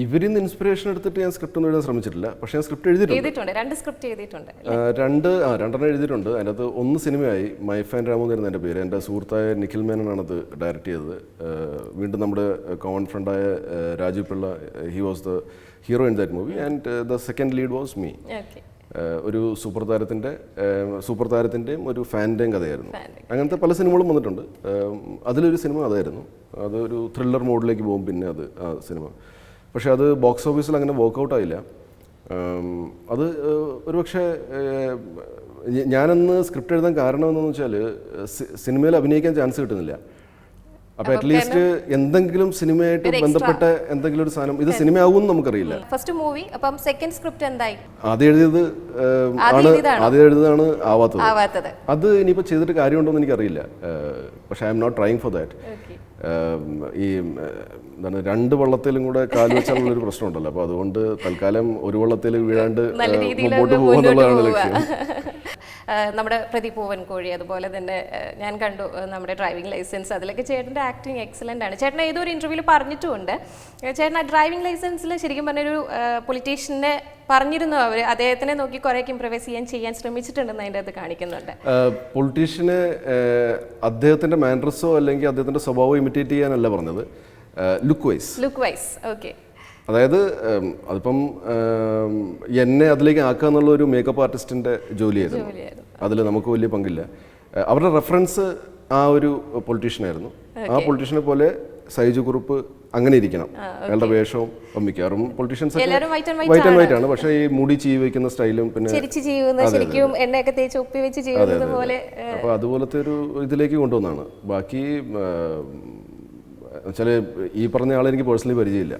ഇവരിൽ നിന്ന് ഇൻസ്പിറേഷൻ എടുത്തിട്ട് ഞാൻ സ്ക്രിപ്റ്റ് ഒന്നും എഴുതാൻ ശ്രമിച്ചിട്ടില്ല. പക്ഷേ ഞാൻ സ്ക്രിപ്റ്റ് എഴുതിയിട്ടുണ്ട്. 2 സ്ക്രിപ്റ്റ് എഴുതിയിട്ടുണ്ട്. രണ്ടെണ്ണം എഴുതിയിട്ടുണ്ട്. അതിനകത്ത് ഒന്ന് സിനിമയായി. മൈഫാൻ രാമു എന്നായിരുന്നു എൻ്റെ പേര്. എൻ്റെ സുഹൃത്തായ നിഖിൽ മേനനാണ് അത് ഡയറക്റ്റ് ചെയ്തത്. വീണ്ടും നമ്മുടെ കോമൺ ഫ്രണ്ടായ Rajeev Pillai, he was the hero in that movie and the second lead was me. ഒരു സൂപ്പർ താരത്തിൻ്റെയും ഒരു ഫാൻ്റെയും കഥയായിരുന്നു. അങ്ങനത്തെ പല സിനിമകളും വന്നിട്ടുണ്ട്. അതിലൊരു സിനിമ അതായിരുന്നു. അതൊരു ത്രില്ലർ മോഡിലേക്ക് പോകും പിന്നെ അത് ആ സിനിമ. പക്ഷേ അത് ബോക്സ് ഓഫീസിൽ അങ്ങനെ വർക്കൗട്ട് ആയില്ല. അത് ഒരുപക്ഷെ ഞാനന്ന് സ്ക്രിപ്റ്റ് എഴുതാൻ കാരണം എന്താണെന്ന് വെച്ചാൽ സിനിമയിൽ അഭിനയിക്കാൻ ചാൻസ് കിട്ടുന്നില്ല. അപ്പോൾ അറ്റ്ലീസ്റ്റ് എന്തെങ്കിലും സിനിമയായിട്ട് ബന്ധപ്പെട്ട എന്തെങ്കിലും ഒരു സാധനം, ഇത് സിനിമയാവും നമുക്കറിയില്ല. ഫസ്റ്റ് മൂവി, അപ്പം സെക്കൻഡ് സ്ക്രിപ്റ്റ് എന്തായി? ആദ്യം എഴുതിയതാണ് ആവാത്തത്. അത് ഇനിയിപ്പോൾ ചെയ്തിട്ട് കാര്യമുണ്ടോ എന്ന് എനിക്കറിയില്ല. പക്ഷേ I'm not trying for that. ഈ എന്താണ്, 2 വള്ളത്തിലും കൂടെ കാല് വെച്ചാലുള്ളൊരു പ്രശ്നമുണ്ടല്ലോ. അപ്പോൾ അതുകൊണ്ട് തൽക്കാലം ഒരു വള്ളത്തിൽ വീഴാണ്ട് മുമ്പോട്ട് പോകുന്നുള്ളതാണ് ലക്ഷ്യം. നമ്മുടെ പ്രദീപ് പൂവൻകോഴി, അതുപോലെ തന്നെ ഞാൻ കണ്ടു നമ്മുടെ ഡ്രൈവിംഗ് ലൈസൻസ്, അതിലൊക്കെ ചേട്ടൻ്റെ ആക്ടിങ് എക്സലൻ്റ് ആണ്. ചേട്ടൻ ഏതൊരു ഇൻ്റർവ്യൂവിൽ പറഞ്ഞിട്ടുമുണ്ട്, ചേട്ടൻ ആ ഡ്രൈവിംഗ് ലൈസൻസിൽ ശരിക്കും പറഞ്ഞൊരു പൊളിറ്റീഷ്യനെ പറഞ്ഞിരുന്നു, അവർ അദ്ദേഹത്തിനെ നോക്കി കുറേയൊക്കെ ഇംപ്രവൈസ് ചെയ്യാൻ ശ്രമിച്ചിട്ടുണ്ടെന്ന് അതിൻ്റെ അത് കാണിക്കുന്നുണ്ട്. പൊളിറ്റീഷ്യന് അദ്ദേഹത്തിൻ്റെ മാനറസോ അല്ലെങ്കിൽ അദ്ദേഹത്തിൻ്റെ സ്വഭാവം ഇമിറ്റേറ്റ് ചെയ്യാനല്ല പറഞ്ഞത്, ലുക്ക് വൈസ്. ഓക്കെ. അതായത് അതിപ്പം എന്നെ അതിലേക്ക് ആക്കുക എന്നുള്ള ഒരു മേക്കപ്പ് ആർട്ടിസ്റ്റിൻ്റെ ജോലിയായിരുന്നു. അതിൽ നമുക്ക് വലിയ പങ്കില്ല. അവരുടെ റെഫറൻസ് ആ ഒരു പൊളിറ്റീഷ്യനായിരുന്നു. ആ പൊളിറ്റീഷ്യനെ പോലെ സൈജു കുറുപ്പ് അങ്ങനെ ഇരിക്കണം. അയാളുടെ വേഷവും മിക്കവാറും പൊളിറ്റീഷ്യൻസ് വൈറ്റ് ആൻഡ് വൈറ്റ് ആണ്. പക്ഷേ ഈ മുടി ചീവി വയ്ക്കുന്ന സ്റ്റൈലും പിന്നെ അപ്പോൾ അതുപോലത്തെ ഒരു ഇതിലേക്ക് കൊണ്ടുവന്നാണ്. ബാക്കി വെച്ചാൽ ഈ പറഞ്ഞ ആളെ എനിക്ക് പേഴ്സണലി പരിചയമില്ല.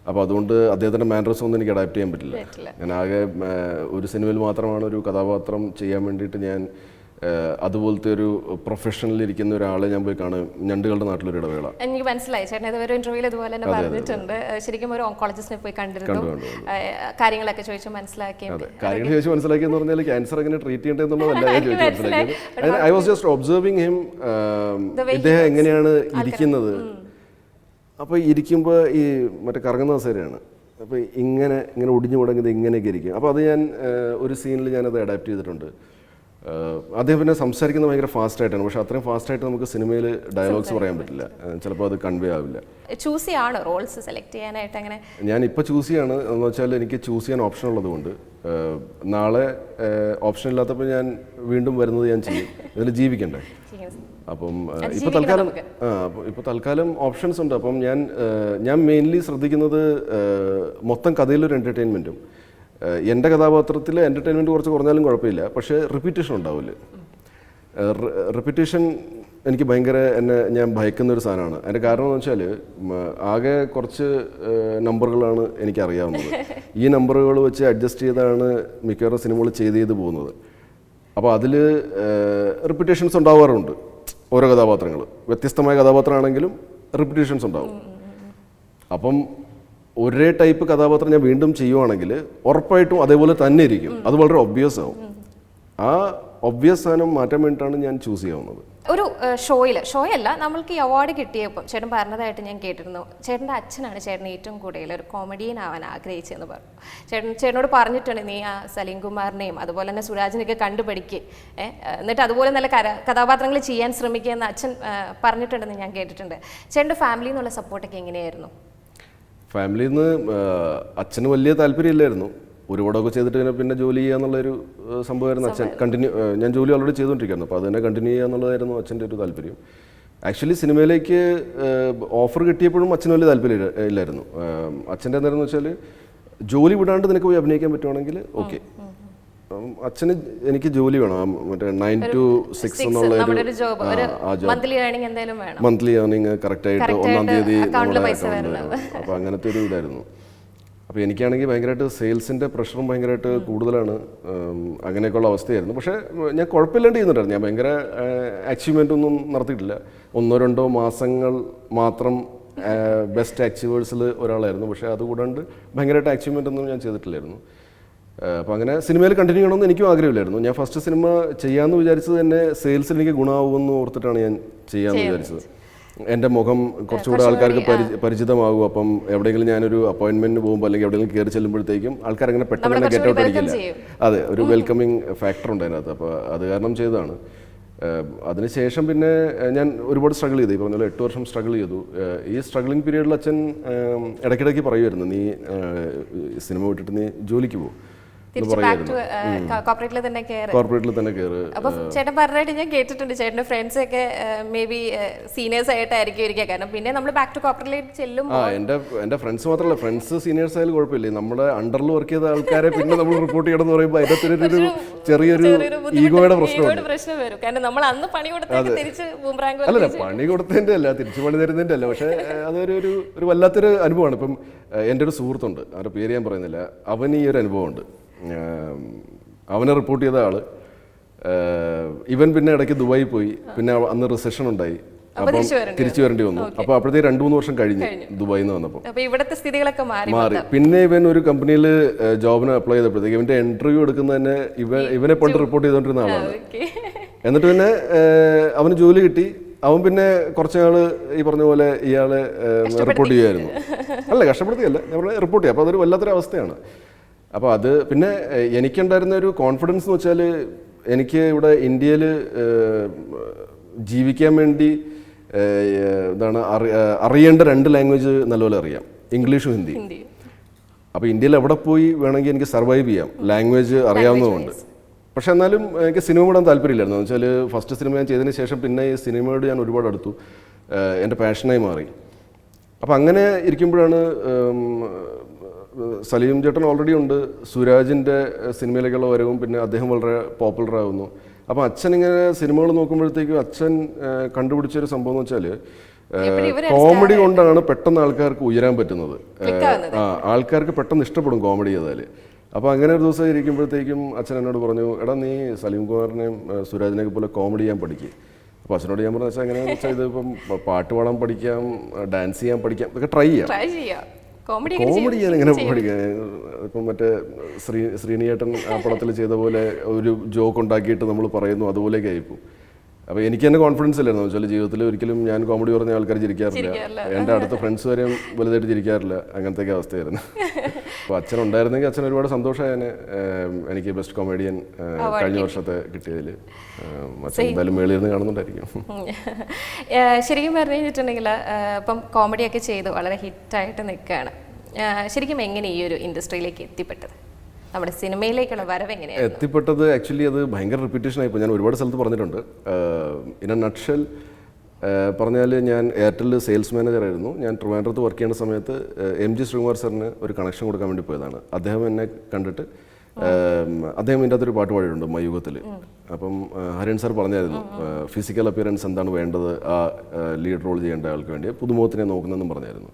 അപ്പോൾ അതുകൊണ്ട് അദ്ദേഹത്തിൻ്റെ മാനറസ് ഒന്നും എനിക്ക് അഡാപ്റ്റ് ചെയ്യാൻ പറ്റില്ല. ഞാൻ ആകെ ഒരു സിനിമയിൽ മാത്രമാണ് ഒരു കഥാപാത്രം ചെയ്യാൻ വേണ്ടിയിട്ട് ഞാൻ അതുപോലത്തെ ഒരു പ്രൊഫഷണലിൽ ഇരിക്കുന്ന ഒരാളെ ഞാൻ പോയി കാണും. ഞണ്ടുകളുടെ നാട്ടിലൊരു ഇടവേള. എനിക്ക് മനസ്സിലായി ചേട്ടൻ ഇതുവരെ ഇന്റർവ്യൂവിൽ ഇതുപോലെ തന്നെ പറഞ്ഞിട്ടുണ്ട്. ശരിക്കും ഒരു ഓങ്കോളജിസ്റ്റിനെ പോയി കണ്ടിരുന്നു, കാര്യങ്ങളൊക്കെ ചോദിച്ചു മനസ്സിലാക്കി. കാര്യങ്ങൾ ചോദിച്ചു മനസ്സിലാക്കിയെന്ന് പറഞ്ഞാൽ ക്യാൻസർ എങ്ങനെ ട്രീറ്റ് ചെയ്യേണ്ടതെന്നുള്ളതല്ല ഞാൻ ചോദിച്ചു മനസ്സിലാക്കിയത്. I was just observing him, ഇദ്ദേഹം എങ്ങനെയാണ് ഇരിക്കുന്നത്. അപ്പോൾ ഇരിക്കുമ്പോൾ ഈ മറ്റേ കറങ്ങുന്ന കസേരയാണ്. അപ്പോൾ ഇങ്ങനെ ഒടിഞ്ഞു മുടങ്ങിയത് ഇങ്ങനെയൊക്കെ ഇരിക്കും. അപ്പോൾ അത് ഞാൻ ഒരു സീനിൽ ഞാനത് അഡാപ്റ്റ് ചെയ്തിട്ടുണ്ട്. അദ്ദേഹം പിന്നെ സംസാരിക്കുന്നത് ഭയങ്കര ഫാസ്റ്റായിട്ടാണ്. പക്ഷേ അത്രയും ഫാസ്റ്റായിട്ട് നമുക്ക് സിനിമയിൽ ഡയലോഗ്സ് പറയാൻ പറ്റില്ല, ചിലപ്പോൾ അത് കൺവേ ആവില്ല. ചൂസ് ചെയ്യാണോ റോൾസ് സെലക്ട് ചെയ്യാനായിട്ട്? അങ്ങനെ ഞാനിപ്പോൾ ചൂസ് ചെയ്യാണ് എന്ന് വെച്ചാൽ എനിക്ക് ചൂസ് ചെയ്യാൻ ഓപ്ഷൻ ഉള്ളതുകൊണ്ട്. നാളെ ഓപ്ഷൻ ഇല്ലാത്തപ്പോൾ ഞാൻ വീണ്ടും വരുന്നത് ഞാൻ ചെയ്യും. ഇതിൽ ജീവിക്കണ്ടേ? അപ്പം ഇപ്പോൾ തൽക്കാലം ഓപ്ഷൻസ് ഉണ്ട്. അപ്പം ഞാൻ മെയിൻലി ശ്രദ്ധിക്കുന്നത് മൊത്തം കഥയിലൊരു എൻ്റർടൈൻമെൻറ്റും. എൻ്റെ കഥാപാത്രത്തിൽ എൻ്റർടൈൻമെൻറ്റ് കുറച്ച് കുറഞ്ഞാലും കുഴപ്പമില്ല, പക്ഷേ റിപ്പീറ്റേഷൻ ഉണ്ടാവില്ല. റിപ്പീറ്റേഷൻ എനിക്ക് ഭയങ്കര ഞാൻ ഭയക്കുന്ന ഒരു സാധനമാണ്. അതിൻ്റെ കാരണം എന്ന് വെച്ചാൽ ആകെ കുറച്ച് നമ്പറുകളാണ് എനിക്കറിയാവുന്നത്. ഈ നമ്പറുകൾ വെച്ച് അഡ്ജസ്റ്റ് ചെയ്താണ് മിക്കവാറും സിനിമകൾ ചെയ്ത് പോകുന്നത്. അപ്പോൾ അതിൽ റിപ്പീറ്റേഷൻസ് ഉണ്ടാവാറുണ്ട്. ഓരോ കഥാപാത്രങ്ങൾ വ്യത്യസ്തമായ കഥാപാത്രമാണെങ്കിലും റിപ്പീറ്റേഷൻസ് ഉണ്ടാവും. അപ്പം ഒരേ ടൈപ്പ് കഥാപാത്രം ഞാൻ വീണ്ടും ചെയ്യുവാണെങ്കിൽ ഉറപ്പായിട്ടും അതേപോലെ തന്നെ ഇരിക്കും. അത് വളരെ ഒബ്വിയസ് ആവും. ആ ഒബ്വിയസ് സാധനം മാറ്റാൻ വേണ്ടിയിട്ടാണ് ഞാൻ ചൂസ് ചെയ്യാവുന്നത്. ഒരു ഷോയല്ല നമ്മൾക്ക് ഈ അവാർഡ് കിട്ടിയപ്പോൾ ചേട്ടൻ പറഞ്ഞതായിട്ട് ഞാൻ കേട്ടിരുന്നു, ചേട്ടൻ്റെ അച്ഛനാണ് ചേട്ടൻ ഏറ്റവും കൂടുതൽ ഒരു കോമഡിയൻ ആവാൻ ആഗ്രഹിച്ചതെന്ന് പറഞ്ഞു. ചേട്ടനോട് പറഞ്ഞിട്ടുണ്ട് നീ ആ സലീം കുമാറിനെയും അതുപോലെ തന്നെ സുരാജിനെയൊക്കെ കണ്ടുപഠിക്കുക, എന്നിട്ട് അതുപോലെ നല്ല കഥാപാത്രങ്ങൾ ചെയ്യാൻ ശ്രമിക്കുക എന്ന് അച്ഛൻ പറഞ്ഞിട്ടുണ്ടെന്ന് ഞാൻ കേട്ടിട്ടുണ്ട്. ചേട്ടൻ്റെ ഫാമിലിയിൽ നിന്നുള്ള സപ്പോർട്ടൊക്കെ എങ്ങനെയായിരുന്നു? ഫാമിലിയിൽ നിന്ന് അച്ഛന് വലിയ താല്പര്യമില്ലായിരുന്നു. ഒരുപാടൊക്കെ ചെയ്തിട്ട് പിന്നെ ജോലി ചെയ്യുക എന്നുള്ളൊരു സംഭവമായിരുന്നു. അച്ഛൻ ഞാൻ ജോലി ഓൾറെഡി ചെയ്തുകൊണ്ടിരിക്കുകയായിരുന്നു, അപ്പോൾ അത് തന്നെ കണ്ടിന്യൂ ചെയ്യുക എന്നുള്ളതായിരുന്നു അച്ഛൻ്റെ ഒരു താല്പര്യം. ആക്ച്വലി സിനിമയിലേക്ക് ഓഫർ കിട്ടിയപ്പോഴും അച്ഛന് വലിയ താല്പര്യം ഇല്ലായിരുന്നു. അച്ഛൻ്റെ എന്തായിരുന്നു വെച്ചാൽ ജോലി വിടാണ്ട് നിനക്ക് പോയി അഭിനയിക്കാൻ പറ്റുവാണെങ്കിൽ ഓക്കെ. അച്ഛന് എനിക്ക് ജോലി വേണം, മറ്റേ 9 to 6 എന്നുള്ള മന്ത്ലി ഏർണിംഗ് കറക്റ്റായിട്ട് 1-ാം തീയതി നമ്മുടെ അക്കൗണ്ടിൽ. അപ്പോൾ അങ്ങനത്തെ ഒരു ഇതായിരുന്നു. അപ്പോൾ എനിക്കാണെങ്കിൽ ഭയങ്കരമായിട്ട് സെയിൽസിൻ്റെ പ്രഷറും ഭയങ്കരമായിട്ട് കൂടുതലാണ്. അങ്ങനെയൊക്കെയുള്ള അവസ്ഥയായിരുന്നു. പക്ഷേ ഞാൻ കുഴപ്പമില്ലാണ്ട് ചെയ്യുന്നുണ്ടായിരുന്നു. ഞാൻ ഭയങ്കര അച്ചീവ്മെൻ്റ് ഒന്നും നടത്തിയിട്ടില്ല. 1-2 മാസങ്ങൾ മാത്രം ബെസ്റ്റ് അച്ചീവേഴ്സിൽ ഒരാളായിരുന്നു. പക്ഷേ അതുകൂടാണ്ട് ഭയങ്കരമായിട്ട് അച്ചീവ്മെൻ്റ് ഒന്നും ഞാൻ ചെയ്തിട്ടില്ലായിരുന്നു. അപ്പോൾ അങ്ങനെ സിനിമയിൽ കണ്ടിന്യൂ ചെയ്യണമെന്ന് എനിക്കും ആഗ്രഹമില്ലായിരുന്നു. ഞാൻ ഫസ്റ്റ് സിനിമ ചെയ്യാമെന്ന് വിചാരിച്ചത് തന്നെ സെയിൽസിൽ എനിക്ക് ഗുണമാവുമെന്ന് ഓർത്തിട്ടാണ് ഞാൻ ചെയ്യാമെന്ന് വിചാരിച്ചത്. എൻ്റെ മുഖം കുറച്ചുകൂടെ ആൾക്കാർക്ക് പരിചിതമാകും. അപ്പം എവിടെയെങ്കിലും ഞാനൊരു അപ്പോയിൻമെൻറ്റിന് പോകുമ്പോൾ അല്ലെങ്കിൽ എവിടെയെങ്കിലും കയറി ചെല്ലുമ്പോഴത്തേക്കും ആൾക്കാർ അങ്ങനെ പെട്ടെന്ന് തന്നെ ഗെറ്റ് ഔട്ട് അടിക്കില്ല. അതെ, ഒരു വെൽക്കമിങ് ഫാക്ടർ ഉണ്ട് അതിനകത്ത്. അപ്പോൾ അത് കാരണം ചെയ്തതാണ്. അതിനുശേഷം പിന്നെ ഞാൻ ഒരുപാട് സ്ട്രഗിൾ ചെയ്തു. ഇപ്പോൾ പറഞ്ഞാൽ 8 വർഷം സ്ട്രഗിൾ ചെയ്തു. ഈ സ്ട്രഗ്ലിംഗ് പീരീഡിൽ അച്ഛൻ ഇടയ്ക്കിടയ്ക്ക് പറയുമായിരുന്നു, നീ സിനിമ വിട്ടിട്ട് നീ ജോലിക്ക് പോകും. കോർപ്പറേറ്റിൽ തന്നെ കയറി. അപ്പം ചേട്ടൻ പറഞ്ഞായിട്ട് ഞാൻ കേട്ടിട്ടുണ്ട് ചേട്ടൻ്റെ ഫ്രണ്ട്സ് ഒക്കെ മേ ബി സീനിയേഴ്സ് ആയിട്ടായിരിക്കും ഇരിക്കുക. കാരണം പിന്നെ നമ്മൾ ബാക്ക് ടു കോർപ്പറേറ്റ് ചെല്ലും. എൻ്റെ ഫ്രണ്ട്സ് മാത്രമല്ല, ഫ്രണ്ട്സ് സീനിയേഴ്സ് ആയാലും കുഴപ്പമില്ല. നമ്മുടെ അണ്ടറിൽ വർക്ക് ചെയ്ത ആൾക്കാരെ പിന്നെ നമ്മൾ റിപ്പോർട്ട് ചെയ്യണം എന്ന് പറയുമ്പോൾ അതിനകത്തൊരു ചെറിയൊരു ഈഗോയുടെ പ്രശ്നം വരും. കാരണം നമ്മൾ അന്ന് പണി കൊടുത്തിട്ട് തിരിച്ച് അല്ല, പണി കൊടുത്തതിൻ്റെ അല്ല, തിരിച്ചു പണി തരുന്നതിൻ്റെ അല്ല. പക്ഷേ അതൊരു വല്ലാത്തൊരു അനുഭവമാണ്. ഇപ്പം എൻ്റെ ഒരു സുഹൃത്തുണ്ട്, അവരുടെ പേര് ഞാൻ പറയുന്നില്ല. അവന് ഈ ഒരു അനുഭവമുണ്ട്. അവനെ റിപ്പോർട്ട് ചെയ്ത ആള് ഇവൻ പിന്നെ ഇടയ്ക്ക് ദുബായി പോയി. പിന്നെ അന്ന് റിസഷൻ ഉണ്ടായി. അപ്പം തിരിച്ചു വരേണ്ടി വന്നു. അപ്പോൾ അപ്പോഴത്തേക്ക് 2-3 വർഷം കഴിഞ്ഞു ദുബായിൽ നിന്ന് വന്നപ്പോൾ. ഇവിടുത്തെ സ്ഥിതികളൊക്കെ മാറി. പിന്നെ ഇവൻ ഒരു കമ്പനിയിൽ ജോബിന് അപ്ലൈ ചെയ്തപ്പോഴത്തേക്ക് ഇവന്റെ ഇന്റർവ്യൂ എടുക്കുന്ന തന്നെ ഇവനെ പണ്ട് റിപ്പോർട്ട് ചെയ്തുകൊണ്ടിരുന്ന ആളാണ്. എന്നിട്ട് പിന്നെ അവന് ജോലി കിട്ടി. അവൻ പിന്നെ കുറച്ച് നാൾ ഈ പറഞ്ഞ പോലെ ഇയാളെ റിപ്പോർട്ട് ചെയ്യുമായിരുന്നു. അല്ല, കഷ്ടപ്പെടുത്തിയല്ല, ഞാൻ പറഞ്ഞ റിപ്പോർട്ട് ചെയ്യാം. അപ്പോൾ അതൊരു വല്ലാത്തൊരു അവസ്ഥയാണ്. അപ്പോൾ അത് പിന്നെ എനിക്കുണ്ടായിരുന്ന ഒരു കോൺഫിഡൻസ് എന്ന് വെച്ചാൽ എനിക്ക് ഇവിടെ ഇന്ത്യയിൽ ജീവിക്കാൻ വേണ്ടി അറിയേണ്ട 2 ലാംഗ്വേജ് നല്ലപോലെ അറിയാം, ഇംഗ്ലീഷും ഹിന്ദി. അപ്പോൾ ഇന്ത്യയിൽ എവിടെ പോയി വേണമെങ്കിൽ എനിക്ക് സർവൈവ് ചെയ്യാം, ലാംഗ്വേജ് അറിയാവുന്നതുകൊണ്ട്. പക്ഷെ എന്നാലും എനിക്ക് സിനിമ വിടാൻ താല്പര്യമില്ലായിരുന്നു. എന്ന് വെച്ചാൽ ഫസ്റ്റ് സിനിമ ഞാൻ ചെയ്തതിന് ശേഷം പിന്നെ ഈ സിനിമയോട് ഞാൻ ഒരുപാട് അടുത്തു, എൻ്റെ പാഷനായി മാറി. അപ്പോൾ അങ്ങനെ ഇരിക്കുമ്പോഴാണ് സലീം ചേട്ടൻ ഓൾറെഡി ഉണ്ട്, സുരാജിൻ്റെ സിനിമയിലേക്കുള്ള വരവും പിന്നെ അദ്ദേഹം വളരെ പോപ്പുലർ ആവുന്നു. അപ്പോൾ അച്ഛൻ ഇങ്ങനെ സിനിമകൾ നോക്കുമ്പോഴത്തേക്കും അച്ഛൻ കണ്ടുപിടിച്ചൊരു സംഭവം എന്ന് വെച്ചാൽ കോമഡി കൊണ്ടാണ് പെട്ടെന്ന് ആൾക്കാർക്ക് ഉയരാൻ പറ്റുന്നത്. ആൾക്കാർക്ക് പെട്ടെന്ന് ഇഷ്ടപ്പെടും കോമഡി ചെയ്താൽ. അപ്പോൾ അങ്ങനെ ഒരു ദിവസം ഇരിക്കുമ്പോഴത്തേക്കും അച്ഛൻ എന്നോട് പറഞ്ഞു, എടാ നീ സലീം കുമാറിനെയും സുരാജിനെയൊക്കെ പോലെ കോമഡി ചെയ്യാൻ പഠിക്കുക. അപ്പോൾ അച്ഛനോട് ഞാൻ പറഞ്ഞ വെച്ചാൽ എങ്ങനെയാണെന്ന് വെച്ചാൽ ഇതിപ്പം പാട്ട് പാടാൻ പഠിക്കാം, ഡാൻസ് ചെയ്യാൻ പഠിക്കാം, ഇതൊക്കെ ട്രൈ ചെയ്യാം. കോമഡി ചെയ്യാൻ എങ്ങനെ പഠിക്കാം? ഇപ്പം മറ്റേ ശ്രീനിയേട്ടൻ ആ പടത്തിൽ ചെയ്ത പോലെ ഒരു ജോക്ക് ഉണ്ടാക്കിയിട്ട് നമ്മൾ പറയുന്നു, അതുപോലെയൊക്കെ ആയിപ്പോൾ. അപ്പോൾ എനിക്ക് തന്നെ കോൺഫിഡൻസ് ഇല്ലായിരുന്നു. വെച്ചാൽ ജീവിതത്തിൽ ഒരിക്കലും ഞാൻ കോമഡി പറഞ്ഞ ആൾക്കാർ ചിരിക്കാറില്ല, എൻ്റെ അടുത്ത ഫ്രണ്ട്സ് വരെയും വലുതായിട്ട് ചിരിക്കാറില്ല, അങ്ങനത്തെയൊക്കെ അവസ്ഥയായിരുന്നു. അപ്പോൾ അച്ഛൻ ഉണ്ടായിരുന്നെങ്കിൽ അച്ഛൻ ഒരുപാട് സന്തോഷമായതിന് എനിക്ക് ബെസ്റ്റ് കോമഡിയൻ കഴിഞ്ഞ വർഷത്തെ കിട്ടിയതിൽ. അച്ഛൻ എന്തായാലും മേളിയിരുന്ന് കാണുന്നുണ്ടായിരിക്കും. ശരിക്കും പറഞ്ഞു കഴിഞ്ഞിട്ടുണ്ടെങ്കിൽ ഇപ്പം കോമഡിയൊക്കെ ചെയ്തു വളരെ ഹിറ്റായിട്ട് നിൽക്കുകയാണ്. ശരിക്കും എങ്ങനെ ഈ ഒരു ഇൻഡസ്ട്രിയിലേക്ക് എത്തിപ്പെട്ടത്, നമ്മുടെ സിനിമയിലേക്കുള്ള വരവ് എങ്ങനെയാണ് എത്തിപ്പെട്ടത്? ആക്ച്വലി അത് ഭയങ്കര റിപ്പീറ്റേഷൻ ആയിപ്പോൾ. ഞാൻ ഒരുപാട് സ്ഥലത്ത് പറഞ്ഞിട്ടുണ്ട്. ഇൻ എ നട്ട്ഷെൽ പറഞ്ഞാൽ ഞാൻ എയർടെൽ സെയിൽസ് മാനേജറായിരുന്നു. ഞാൻ ട്രിവാൻഡ്രത്ത് വർക്ക് ചെയ്യുന്ന സമയത്ത് MG ശ്രീകുമാർ സാറിന് ഒരു കണക്ഷൻ കൊടുക്കാൻ വേണ്ടി പോയതാണ്. അദ്ദേഹം എന്നെ കണ്ടിട്ട് അദ്ദേഹം ഇതിൻ്റെ അകത്തൊരു പാട്ട് പാടിയിട്ടുണ്ട് മയൂഖത്തിൽ. അപ്പം ഹരിൻ സാർ പറഞ്ഞായിരുന്നു ഫിസിക്കൽ അപ്പിയറൻസ് എന്താണ് വേണ്ടത് ആ ലീഡ് റോൾ ചെയ്യേണ്ട ആൾക്ക് വേണ്ടി, പുതുമുഖത്തിനെ നോക്കുന്നതെന്നും പറഞ്ഞായിരുന്നു.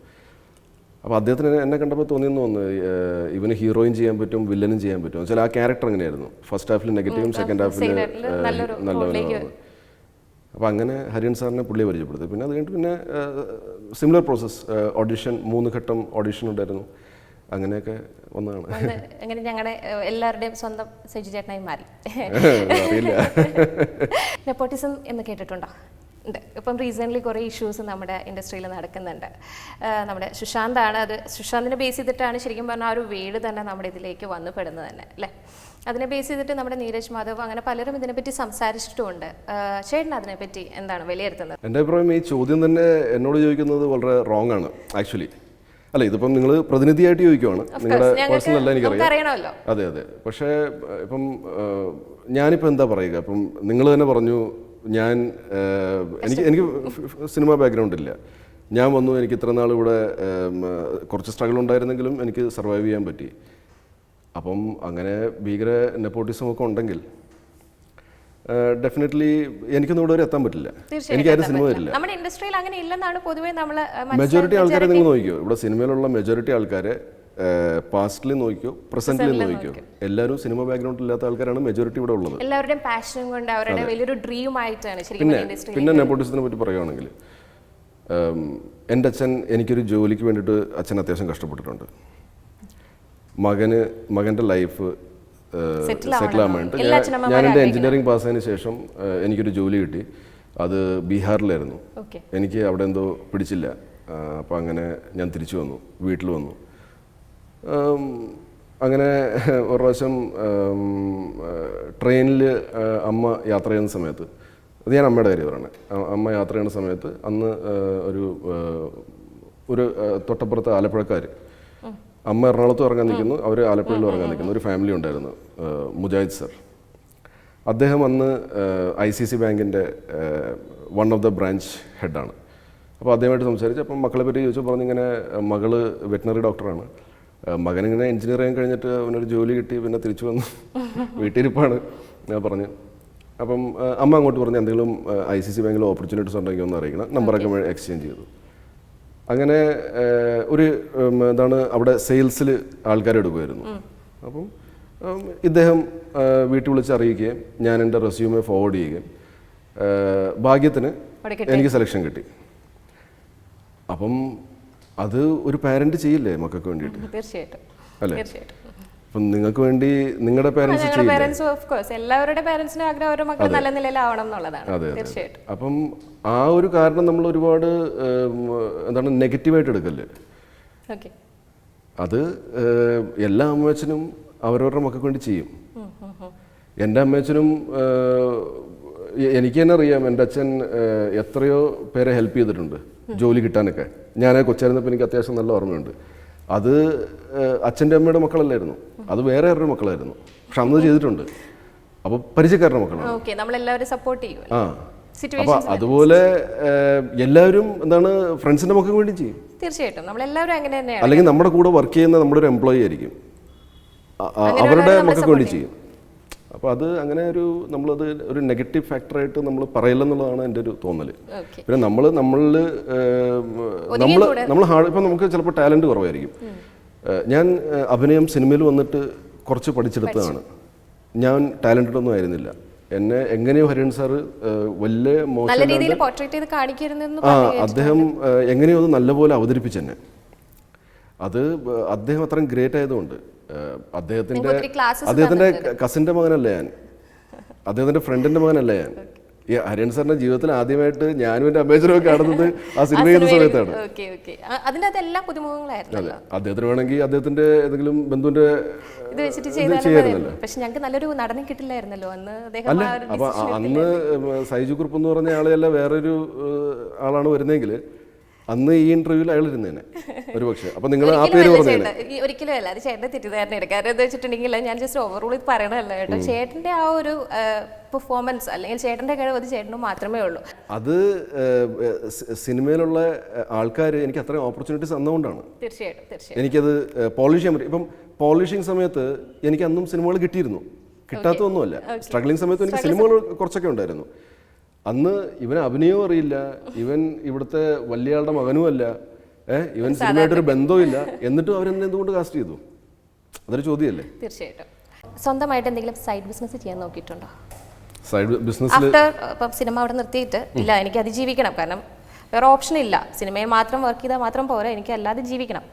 അപ്പോൾ അദ്ദേഹത്തിന് എന്നെ കണ്ടപ്പോൾ തോന്നിയെന്ന് തോന്നുന്നു ഇവന് ഹീറോയിൻ ചെയ്യാൻ പറ്റും, വില്ലനും ചെയ്യാൻ പറ്റും. വെച്ചാൽ ആ ക്യാരക്ടർ എങ്ങനെയായിരുന്നു, ഫസ്റ്റ് ഹാഫിൽ നെഗറ്റീവും സെക്കൻഡ് ഹാഫിൽ നല്ലവനാണ്. അപ്പോൾ അങ്ങനെ ഹരിയൻ സാറിനെ പുള്ളിയെ പരിചയപ്പെടുത്തി. പിന്നെ അത് കഴിഞ്ഞിട്ട് പിന്നെ സിമിലർ പ്രോസസ്സ്, ഓഡിഷൻ 3 ഘട്ടം ഓഡിഷൻ ഉണ്ടായിരുന്നു. അങ്ങനെയൊക്കെ വന്നതാണ്. അങ്ങനെ ഞങ്ങളുടെ എല്ലാവരുടെയും സ്വന്തം സജി ചേട്ടനായി മാറി. അറിയില്ല. നെപ്പോട്ടിസം എന്ന് കേട്ടിട്ടുണ്ടോ? ഉണ്ട്. ഇപ്പം റീസെൻ്റ്ലി കുറേ ഇഷ്യൂസ് നമ്മുടെ ഇൻഡസ്ട്രിയിൽ നടക്കുന്നുണ്ട്. നമ്മുടെ സുശാന്താണ് അത്. സുശാന്തിനെ ബേസ് ചെയ്തിട്ടാണ് ശരിക്കും പറഞ്ഞാൽ ആ ഒരു വേട് തന്നെ നമ്മുടെ ഇതിലേക്ക് വന്നു പെടുന്നത് തന്നെ അല്ലേ. അതിനെ ബേസ് ചെയ്തിട്ട് നമ്മുടെ നീരജ് മാധവ് അങ്ങനെ പലരും ഇതിനെപ്പറ്റി സംസാരിച്ചിട്ടുമുണ്ട്. ചേട്ടൻ അതിനെപ്പറ്റി എന്താണ് വിലയിരുത്തുന്നത്? എൻ്റെ അഭിപ്രായം ഈ ചോദ്യം തന്നെ എന്നോട് ചോദിക്കുന്നത് വളരെ റോങ് ആണ് ആക്ച്വലി. അല്ല, ഇതിപ്പം നിങ്ങൾ പ്രതിനിധിയായിട്ട് ചോദിക്കുവാണ്, നിങ്ങളുടെ പേഴ്സണൽ അല്ല എനിക്കറിയാം. അതെ അതെ. പക്ഷേ ഇപ്പം ഞാനിപ്പോൾ എന്താ പറയുക, ഇപ്പം നിങ്ങൾ തന്നെ പറഞ്ഞു ഞാൻ എനിക്ക് സിനിമ ബാക്ക്ഗ്രൗണ്ട് ഇല്ല. ഞാൻ വന്നു, എനിക്ക് ഇത്ര നാൾ ഇവിടെ കുറച്ച് സ്ട്രഗിൾ ഉണ്ടായിരുന്നെങ്കിലും എനിക്ക് സർവൈവ് ചെയ്യാൻ പറ്റി. അപ്പം അങ്ങനെ ഭീകര നെപ്പോട്ടിസം ഒക്കെ ഉണ്ടെങ്കിൽ ഡെഫിനറ്റ്ലി എനിക്കൊന്നും ഇവിടെ വരെ എത്താൻ പറ്റില്ല. എനിക്കാരും സിനിമ വരില്ല. നമ്മുടെ ഇൻഡസ്ട്രിയിൽ അങ്ങനെ ഇല്ലെന്നാണ് പൊതുവേ നമ്മൾ മെജോറിറ്റി ആൾക്കാരെ നിങ്ങൾ നോക്കിയോ, ഇവിടെ സിനിമയിലുള്ള മെജോറിറ്റി ആൾക്കാരെ പാസ്റ്റിൽ നോക്കിയോ പ്രസന്റിൽ നോക്കിയോ എല്ലാവരും സിനിമ ബാക്ക്ഗ്രൗണ്ട് ഇല്ലാത്ത ആൾക്കാരാണ് മെജോറിറ്റി ഇവിടെ ഉള്ളത്. എല്ലാവരുടെയും പാഷൻ കൊണ്ട് അവരുടെ വലിയൊരു ഡ്രീം ആയിട്ടാണ് ശരിക്കും ഇൻഡസ്ട്രി. പിന്നെ നെപ്പോട്ടിസത്തിനെ പറ്റി പറയുകയാണെങ്കിൽ എൻ്റെ അച്ഛൻ എനിക്കൊരു ജോലിക്ക് വേണ്ടിയിട്ട് അച്ഛൻ അത്യാവശ്യം കഷ്ടപ്പെട്ടിട്ടുണ്ട്. മകൻ്റെ ലൈഫ് സെറ്റിൽ ആവാൻ വേണ്ടി ഞാൻ എൻ്റെ എൻജിനീയറിംഗ് പാസ്സതിന് ശേഷം എനിക്കൊരു ജോലി കിട്ടി. അത് ബീഹാറിലായിരുന്നു. എനിക്ക് അവിടെ എന്തോ പിടിച്ചില്ല. അപ്പോൾ അങ്ങനെ ഞാൻ തിരിച്ചു വന്നു, വീട്ടിൽ വന്നു. അങ്ങനെ ഒരു പ്രാവശ്യം ട്രെയിനിൽ അമ്മ യാത്ര ചെയ്യുന്ന സമയത്ത്, അത് ഞാൻ അമ്മയുടെ കാര്യം പറയണേ, അമ്മ യാത്ര ചെയ്യുന്ന സമയത്ത് അന്ന് ഒരു തൊട്ടപ്പുറത്ത് ആലപ്പുഴക്കാർ, അമ്മ എറണാകുളത്ത് ഇറങ്ങാൻ നിൽക്കുന്നു, അവർ ആലപ്പുഴയിൽ ഇറങ്ങാൻ നിൽക്കുന്നു. ഒരു ഫാമിലി ഉണ്ടായിരുന്നു, മുജാഹിദ് സർ. അദ്ദേഹം അന്ന് ICC ബാങ്കിൻ്റെ വൺ ഓഫ് ദ ബ്രാഞ്ച് ഹെഡാണ്. അപ്പോൾ അദ്ദേഹമായിട്ട് സംസാരിച്ചു. അപ്പം മക്കളെ പറ്റി ചോദിച്ചു. പറഞ്ഞിങ്ങനെ മകള് വെറ്റിനറി ഡോക്ടറാണ്, മകനിങ്ങനെ എഞ്ചിനീയർ ചെയ്യാൻ കഴിഞ്ഞിട്ട് അവനൊരു ജോലി കിട്ടി, പിന്നെ തിരിച്ചു വന്നു, വീട്ടിലിരിപ്പാണ് ഞാൻ പറഞ്ഞു. അപ്പം അമ്മ അങ്ങോട്ട് പറഞ്ഞു എന്തെങ്കിലും ICC ബാങ്കിൽ ഓപ്പർച്യൂണിറ്റീസ് ഉണ്ടെങ്കിൽ ഒന്ന് അറിയിക്കണം. നമ്പറൊക്കെ എക്സ്ചേഞ്ച് ചെയ്തു. അങ്ങനെ ഒരു എന്താണ് അവിടെ സെയിൽസിൽ ആൾക്കാരെടുക്കുമായിരുന്നു. അപ്പം ഇദ്ദേഹം വീട്ടിൽ വിളിച്ച് അറിയിക്കുകയും ഞാൻ എൻ്റെ റെസ്യൂമെ ഫോർവേഡ് ചെയ്യുകയും ഭാഗ്യത്തിന് എനിക്ക് സെലക്ഷൻ കിട്ടി. അപ്പം അത് ഒരു പാരന്റ് ചെയ്യില്ലേ മക്കൾക്ക് വേണ്ടിയിട്ട്? തീർച്ചയായിട്ടും അല്ലേ? അപ്പം നിങ്ങൾക്ക് വേണ്ടി നിങ്ങളുടെ പാരന്റ്സ് എല്ലാവരുടെ പാരന്റ്സിനും ആഗ്രഹം അവരുടെ മക്കൾ നല്ല നിലയിലാവണം എന്നുള്ളതാണ്. തീർച്ചയായിട്ടും. അപ്പം ആ ഒരു കാരണം നമ്മൾ ഒരുപാട് എന്താണ് നെഗറ്റീവായിട്ട് എടുക്കല്ലേ. അത് എല്ലാ അമ്മയച്ഛനും അവരവരുടെ മക്കൾക്ക് വേണ്ടി ചെയ്യും. എൻ്റെ അമ്മയച്ഛനും എനിക്ക് തന്നെ അറിയാം, എൻ്റെ അച്ഛൻ എത്രയോ പേരെ ഹെൽപ്പ് ചെയ്തിട്ടുണ്ട് ജോലി കിട്ടാനൊക്കെ. ഞാൻ കൊച്ചായിരുന്നപ്പോൾ എനിക്ക് അത്യാവശ്യം നല്ല ഓർമ്മയുണ്ട്. അത് അച്ഛൻ്റെ അമ്മയുടെ മക്കളല്ലായിരുന്നു, അത് വേറെ ആരുടെ മക്കളായിരുന്നു. പക്ഷെ അന്ന് ചെയ്തിട്ടുണ്ട്. അപ്പോൾ പരിചയക്കാരുടെ മക്കളാണ്. ആ, അപ്പോൾ അതുപോലെ എല്ലാവരും എന്താണ് ഫ്രണ്ട്സിൻ്റെ മക്കൾക്ക് വേണ്ടി ചെയ്യും. തീർച്ചയായിട്ടും നമ്മളെല്ലാവരും അങ്ങനെ തന്നെയാണ്. അല്ലെങ്കിൽ നമ്മുടെ കൂടെ വർക്ക് ചെയ്യുന്ന നമ്മുടെ ഒരു എംപ്ലോയി ആയിരിക്കും, അവരുടെ മക്കൾക്ക് വേണ്ടി ചെയ്യും. അപ്പോൾ അത് അങ്ങനെ ഒരു നമ്മളത് ഒരു നെഗറ്റീവ് ഫാക്ടറായിട്ട് നമ്മൾ പറയില്ലെന്നുള്ളതാണ് എൻ്റെ ഒരു തോന്നൽ. പിന്നെ നമ്മൾ ഹാർഡ്, ഇപ്പം നമുക്ക് ചിലപ്പോൾ ടാലൻറ്റ് കുറവായിരിക്കും. ഞാൻ അഭിനയം സിനിമയിൽ വന്നിട്ട് കുറച്ച് പഠിച്ചെടുത്തതാണ്. ഞാൻ ടാലൻറ്റഡ് ഒന്നും ആയിരുന്നില്ല. എന്നെ എങ്ങനെയോ ഹരിയൻ സാറ് വലിയ മോശം അദ്ദേഹം എങ്ങനെയോ അത് നല്ലപോലെ അവതരിപ്പിച്ചെന്നെ. അത് അദ്ദേഹം അത്രയും ഗ്രേറ്റ് ആയതുകൊണ്ട്. അദ്ദേഹത്തിന്റെ കസിന്റെ മകനല്ല ഞാൻ, അദ്ദേഹത്തിന്റെ ഫ്രണ്ടിന്റെ മകനല്ല ഞാൻ. ഈ ഹരിയൻ സാറിന്റെ ജീവിതത്തിൽ ആദ്യമായിട്ട് ഞാനും എന്റെ അമ്മേച്ചനും ഒക്കെ കാണുന്നത് ആ സിനിമ ചെയ്യുന്ന സമയത്താണ്. അതെ, അദ്ദേഹത്തിന് വേണമെങ്കിൽ അദ്ദേഹത്തിന്റെ ഏതെങ്കിലും ബന്ധുവിന്റെ ചെയ്യായിരുന്നല്ലോ. അല്ല, അപ്പൊ അന്ന് സൈജു കുറുപ്പ് എന്ന് പറഞ്ഞ ആളെയല്ല വേറൊരു ആളാണ് വരുന്നതെങ്കിൽ അന്ന് ഈ ഇന്റർവ്യൂവിൽ അയാൾ ഇരുന്നേനെ ഒരു പക്ഷേ. അപ്പൊ നിങ്ങൾ ആ പേര് പറഞ്ഞേനെ. ഒരിക്കലും അല്ല, അത് ചേട്ടന്റെ തെറ്റിദ്ധാരണ എടുക്കാറ് എന്ന് വെച്ചിട്ടുണ്ടെങ്കിൽ ഞാൻ ജസ്റ്റ് ഓവറോൾ ഇത് പറയണല്ലോ കേട്ടോ. ചേട്ടന്റെ ആ ഒരു പെർഫോമൻസ് അല്ലെങ്കിൽ ചേട്ടന്റെ കഴിവ് അത് ചേട്ടന് മാത്രമേ ഉള്ളൂ. അത് സിനിമയിലുള്ള ആൾക്കാർ എനിക്ക് അത്രയും ഓപ്പർച്യൂണിറ്റീസ് തന്നുകൊണ്ടാണ്. തീർച്ചയായിട്ടും എനിക്കത് പോളിഷ് ചെയ്യാൻ പറ്റും. ഇപ്പം പോളിഷിങ് സമയത്ത് എനിക്ക് അന്നും സിനിമകൾ കിട്ടിയിരുന്നു, കിട്ടാത്തതൊന്നുമല്ല. സ്ട്രഗ്ലിംഗ് സമയത്ത് എനിക്ക് സിനിമകൾ കുറച്ചൊക്കെ ഉണ്ടായിരുന്നു. അന്ന് ഇവന് അഭിനയവും അറിയില്ല, ഇവൻ ഇവിടുത്തെ വലിയ ആളുടെ മകനും അല്ല, ഇവൻ സിനിമയായിട്ടൊരു ബന്ധവും ഇല്ല. എന്നിട്ടും അവരെന്നെ എന്തുകൊണ്ട് കാസ്റ്റ് ചെയ്തു? അതൊരു ചോദ്യമല്ലേ? തീർച്ചയായിട്ടും. സ്വന്തമായിട്ട് എന്തെങ്കിലും സൈഡ് ബിസിനസ് ചെയ്യാൻ നോക്കിയിട്ടുണ്ടോ? സൈഡ് ബിസിനസ്സിൽ ആഫ്റ്റർ ഇപ്പം സിനിമ അവിടെ നിർത്തിയിട്ട് ഇല്ല എനിക്ക് അതിജീവിക്കണം, കാരണം വേറെ ഓപ്ഷൻ ഇല്ല, സിനിമയിൽ മാത്രം വർക്ക് ചെയ്താൽ മാത്രം പോരാ, എനിക്ക് അല്ലാതെ ജീവിക്കണം.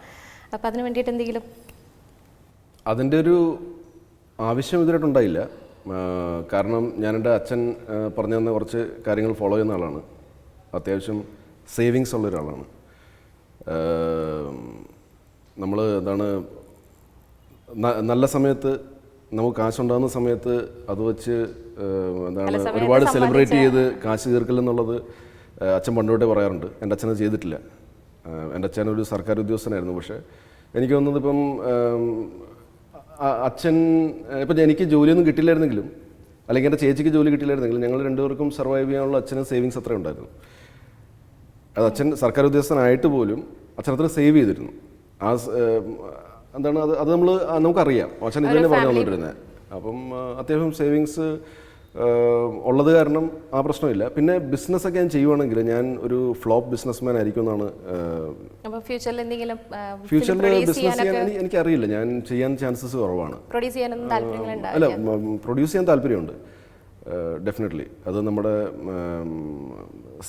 അപ്പം അതിന് വേണ്ടിയിട്ട് എന്തെങ്കിലും അതിൻ്റെ ഒരു ആവശ്യം ഇതുവരെയായിട്ടുണ്ടായില്ല. കാരണം ഞാൻ എൻ്റെ അച്ഛൻ പറഞ്ഞു തന്ന കുറച്ച് കാര്യങ്ങൾ ഫോളോ ചെയ്യുന്ന ആളാണ്. അത്യാവശ്യം സേവിങ്സ് ഉള്ള ഒരാളാണ്. നമ്മൾ എന്താണ് നല്ല സമയത്ത് നമുക്ക് കാശുണ്ടാകുന്ന സമയത്ത് അത് വെച്ച് എന്താണ് ഒരുപാട് സെലിബ്രേറ്റ് ചെയ്ത് കാശ് തീർക്കലെന്നുള്ളത് അച്ഛൻ പണ്ടുതൊട്ടേ പറയാറുണ്ട്. എൻ്റെ അച്ഛനത് ചെയ്തിട്ടില്ല. എൻ്റെ അച്ഛൻ ഒരു സർക്കാർ ഉദ്യോഗസ്ഥനായിരുന്നു. പക്ഷേ എനിക്ക് തോന്നുന്നത് ഇപ്പം അച്ഛൻ ഇപ്പം എനിക്ക് ജോലിയൊന്നും കിട്ടില്ലായിരുന്നെങ്കിലും അല്ലെങ്കിൽ എൻ്റെ ചേച്ചിക്ക് ജോലി കിട്ടില്ലായിരുന്നെങ്കിലും ഞങ്ങൾ രണ്ടുപേർക്കും സർവൈവ് ചെയ്യാനുള്ള അച്ഛന് സേവിങ്സ് അത്രയും ഉണ്ടായിരുന്നു. അത് അച്ഛൻ സർക്കാർ ഉദ്യോഗസ്ഥനായിട്ട് പോലും അച്ഛനത്ര സേവ് ചെയ്തിരുന്നു. എന്താണ് അത് നമ്മൾ നമുക്കറിയാം, അച്ഛൻ ഇത് തന്നെ പറഞ്ഞു തന്നിട്ടിരുന്നത്. അപ്പം അത്യാവശ്യം സേവിങ്സ് ഉള്ളത് കാരണം ആ പ്രശ്നമില്ല. പിന്നെ ബിസിനസ്സൊക്കെ ഞാൻ ചെയ്യുവാണെങ്കിൽ ഞാൻ ഒരു ഫ്ലോപ്പ് ബിസിനസ്മാൻ ആയിരിക്കും എന്നാണ്. ഫ്യൂച്ചറിൽ ബിസിനസ് ചെയ്യാൻ എനിക്കറിയില്ല, ഞാൻ ചെയ്യാൻ ചാൻസസ് കുറവാണ്. അല്ല, പ്രൊഡ്യൂസ് ചെയ്യാൻ താല്പര്യമുണ്ട് ഡെഫിനറ്റ്ലി. അത് നമ്മുടെ